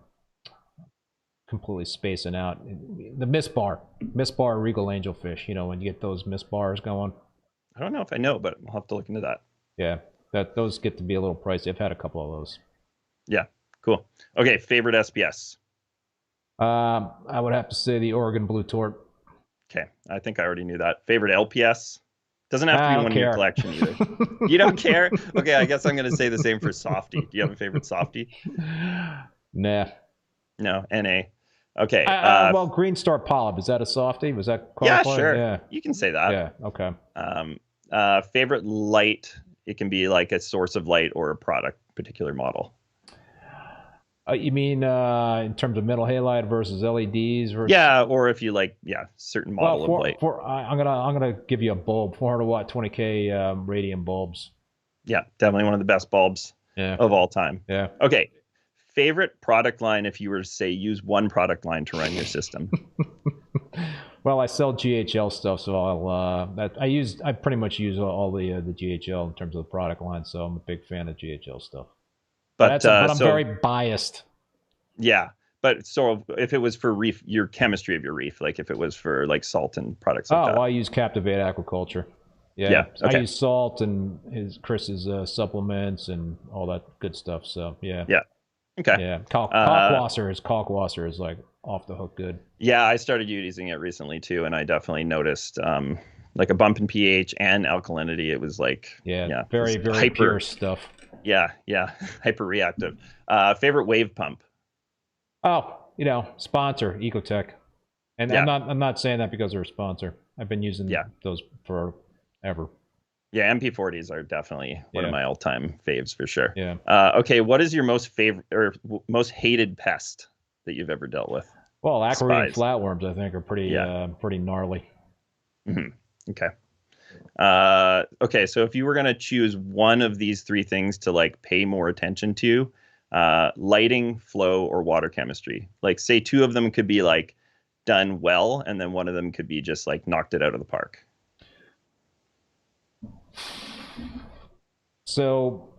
completely spacing out. The misbar regal angelfish. You know, when you get those misbars going.
I don't know if I know, but I'll have to look into that.
Yeah, those get to be a little pricey. I've had a couple of those.
Yeah, cool. Okay, favorite SPS?
I would have to say the Oregon Blue Tort.
Okay, I think I already knew that. Favorite LPS? Doesn't have to be one in your collection either. You don't care? Okay, I guess I'm going to say the same for softie. Do you have a favorite softie?
Nah.
No, NA. Okay.
Well, Green Star Polyp, is that a softie? Was that qualified?
Yeah, sure.
Yeah.
You can say that.
Yeah, okay.
Favorite light? It can be like a source of light or a product, particular model.
You mean in terms of metal halide versus LEDs? Versus...
Yeah, or if you like, certain model of light.
I'm gonna give you a bulb, 400 watt, 20K radium bulbs.
Yeah, definitely one of the best bulbs of all time.
Yeah.
Okay, favorite product line if you were to say use one product line to run your system.
Well, I sell GHL stuff, so I pretty much use all the GHL in terms of the product line. So I'm a big fan of GHL stuff. But I'm very biased.
Yeah, but so if it was for reef, your chemistry of your reef, like if it was for like salt and products like that.
Well, I use Captivate Aquaculture. Yeah, okay. I use salt and Chris's supplements and all that good stuff. So yeah.
Okay.
Yeah, Kalkwasser is like off the hook good.
Yeah, I started using it recently too, and I definitely noticed like a bump in pH and alkalinity. It was like
very pure stuff.
Yeah, hyper reactive. Favorite wave pump?
Oh, sponsor Ecotech, and I'm not saying that because they're a sponsor. I've been using those forever.
Yeah, MP40s are definitely one of my all-time faves for sure.
Yeah.
Okay, what is your most favorite or most hated pest that you've ever dealt with?
Well, aquarium flatworms, I think, are pretty gnarly.
Mm-hmm. Okay. Okay, so if you were going to choose one of these three things to like pay more attention to, lighting, flow, or water chemistry, like say two of them could be like done well, and then one of them could be just like knocked it out of the park.
So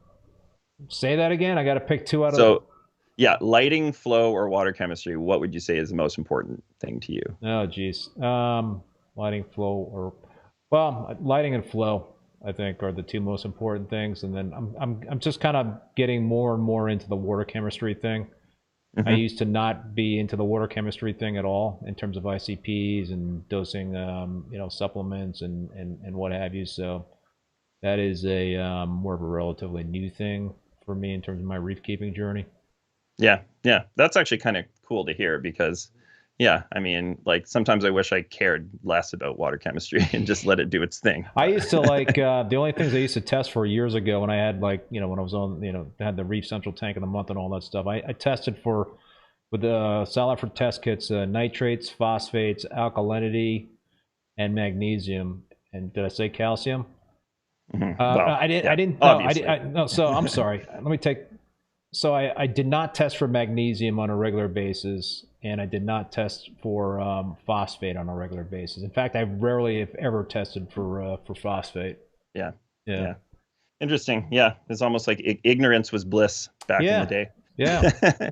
say that again. I got to pick two out of.
So yeah, lighting, flow, or water chemistry. What would you say is the most important thing to you?
Oh, geez. Lighting, flow, lighting and flow, I think, are the two most important things. And then I'm just kind of getting more and more into the water chemistry thing. Mm-hmm. I used to not be into the water chemistry thing at all in terms of ICPs and dosing, supplements and what have you. So that is a more of a relatively new thing for me in terms of my reef keeping journey.
Yeah, that's actually kind of cool to hear because. Yeah, I mean, like sometimes I wish I cared less about water chemistry and just let it do its thing.
I used to like the only things I used to test for years ago when I had when I was on, had the Reef Central tank of the month and all that stuff. I tested with the Saliford test kits, nitrates, phosphates, alkalinity, and magnesium. And did I say calcium?
Mm-hmm.
I didn't. No, so I'm sorry. Let me take. So I did not test for magnesium on a regular basis, and I did not test for phosphate on a regular basis. In fact, I rarely, if ever, tested for phosphate.
Yeah. Interesting. Yeah, it's almost like ignorance was bliss back in the day.
Yeah.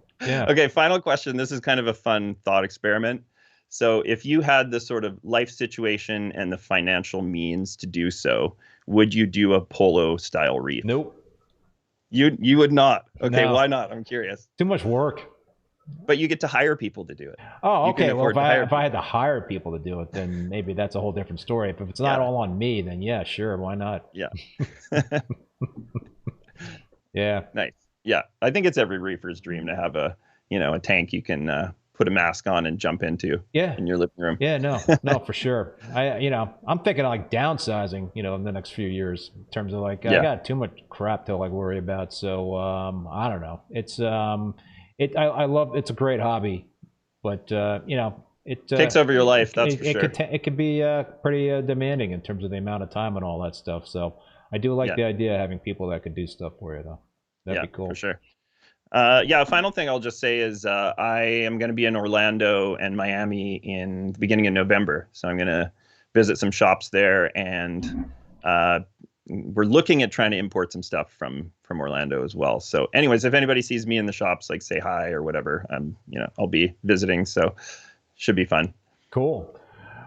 Okay, final question. This is kind of a fun thought experiment. So if you had the sort of life situation and the financial means to do so, would you do a polo style reef?
Nope.
You would not. Okay,
No.
why not? I'm curious.
Too much work.
But you get to hire people to do it.
Oh,
You can
okay. Well,
afford
if
to hire
I had to hire people to do it, then maybe that's a whole different story. If it's not
Yeah.
all on me, then yeah, sure, why not?
Yeah.
Yeah.
Nice. Yeah, I think it's every reefer's dream to have a tank you can put a mask on and jump into
Yeah.
in your living room.
Yeah, no, for sure. I'm thinking of like downsizing, in the next few years in terms of like, I
Yeah.
got too much crap to like worry about. So, I don't know. It's, I love, it's a great hobby, but, it
Takes over your life, that's for sure.
It could be pretty demanding in terms of the amount of time and all that stuff. So I do like
Yeah.
the idea of having people that could do stuff for you, though. That'd be cool.
For sure. Yeah, final thing I'll just say is I am going to be in Orlando and Miami in the beginning of November. So I'm going to visit some shops there, and we're looking at trying to import some stuff from Orlando as well. So anyways, if anybody sees me in the shops, like say hi or whatever, I'll be visiting. So should be fun.
Cool.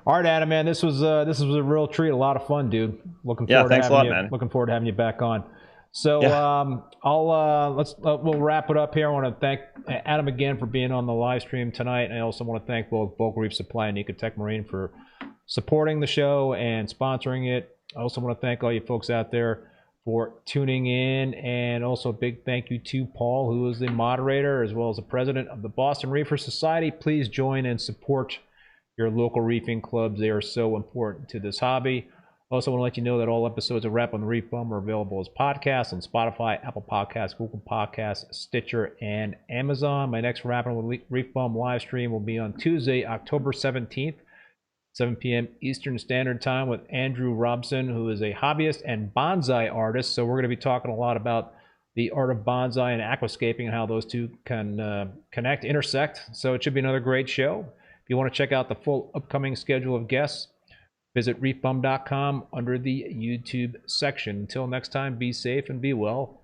All right, Adam, man, this was a real treat. A lot of fun, dude. Looking
Yeah,
forward
thanks
to
a lot,
having you.
man.
Looking forward to having you back on. So
Yeah.
we'll wrap it up here. I want to thank Adam again for being on the live stream tonight. And I also want to thank both Bulk Reef Supply and Ecotech Marine for supporting the show and sponsoring it. I also want to thank all you folks out there for tuning in, and also a big thank you to Paul, who is the moderator as well as the president of the Boston Reefer Society. Please join and support your local reefing clubs. They are so important to this hobby. Also want to let you know that all episodes of Rappin With ReefBum are available as podcasts on Spotify, Apple Podcasts, Google Podcasts, Stitcher, and Amazon. My next Rappin With ReefBum live stream will be on Tuesday, October 17th, 7 p.m. Eastern Standard Time, with Andrew Robson, who is a hobbyist and bonsai artist. So we're going to be talking a lot about the art of bonsai and aquascaping and how those two can intersect. So it should be another great show. If you want to check out the full upcoming schedule of guests, visit reefbum.com under the YouTube section. Until next time, be safe and be well.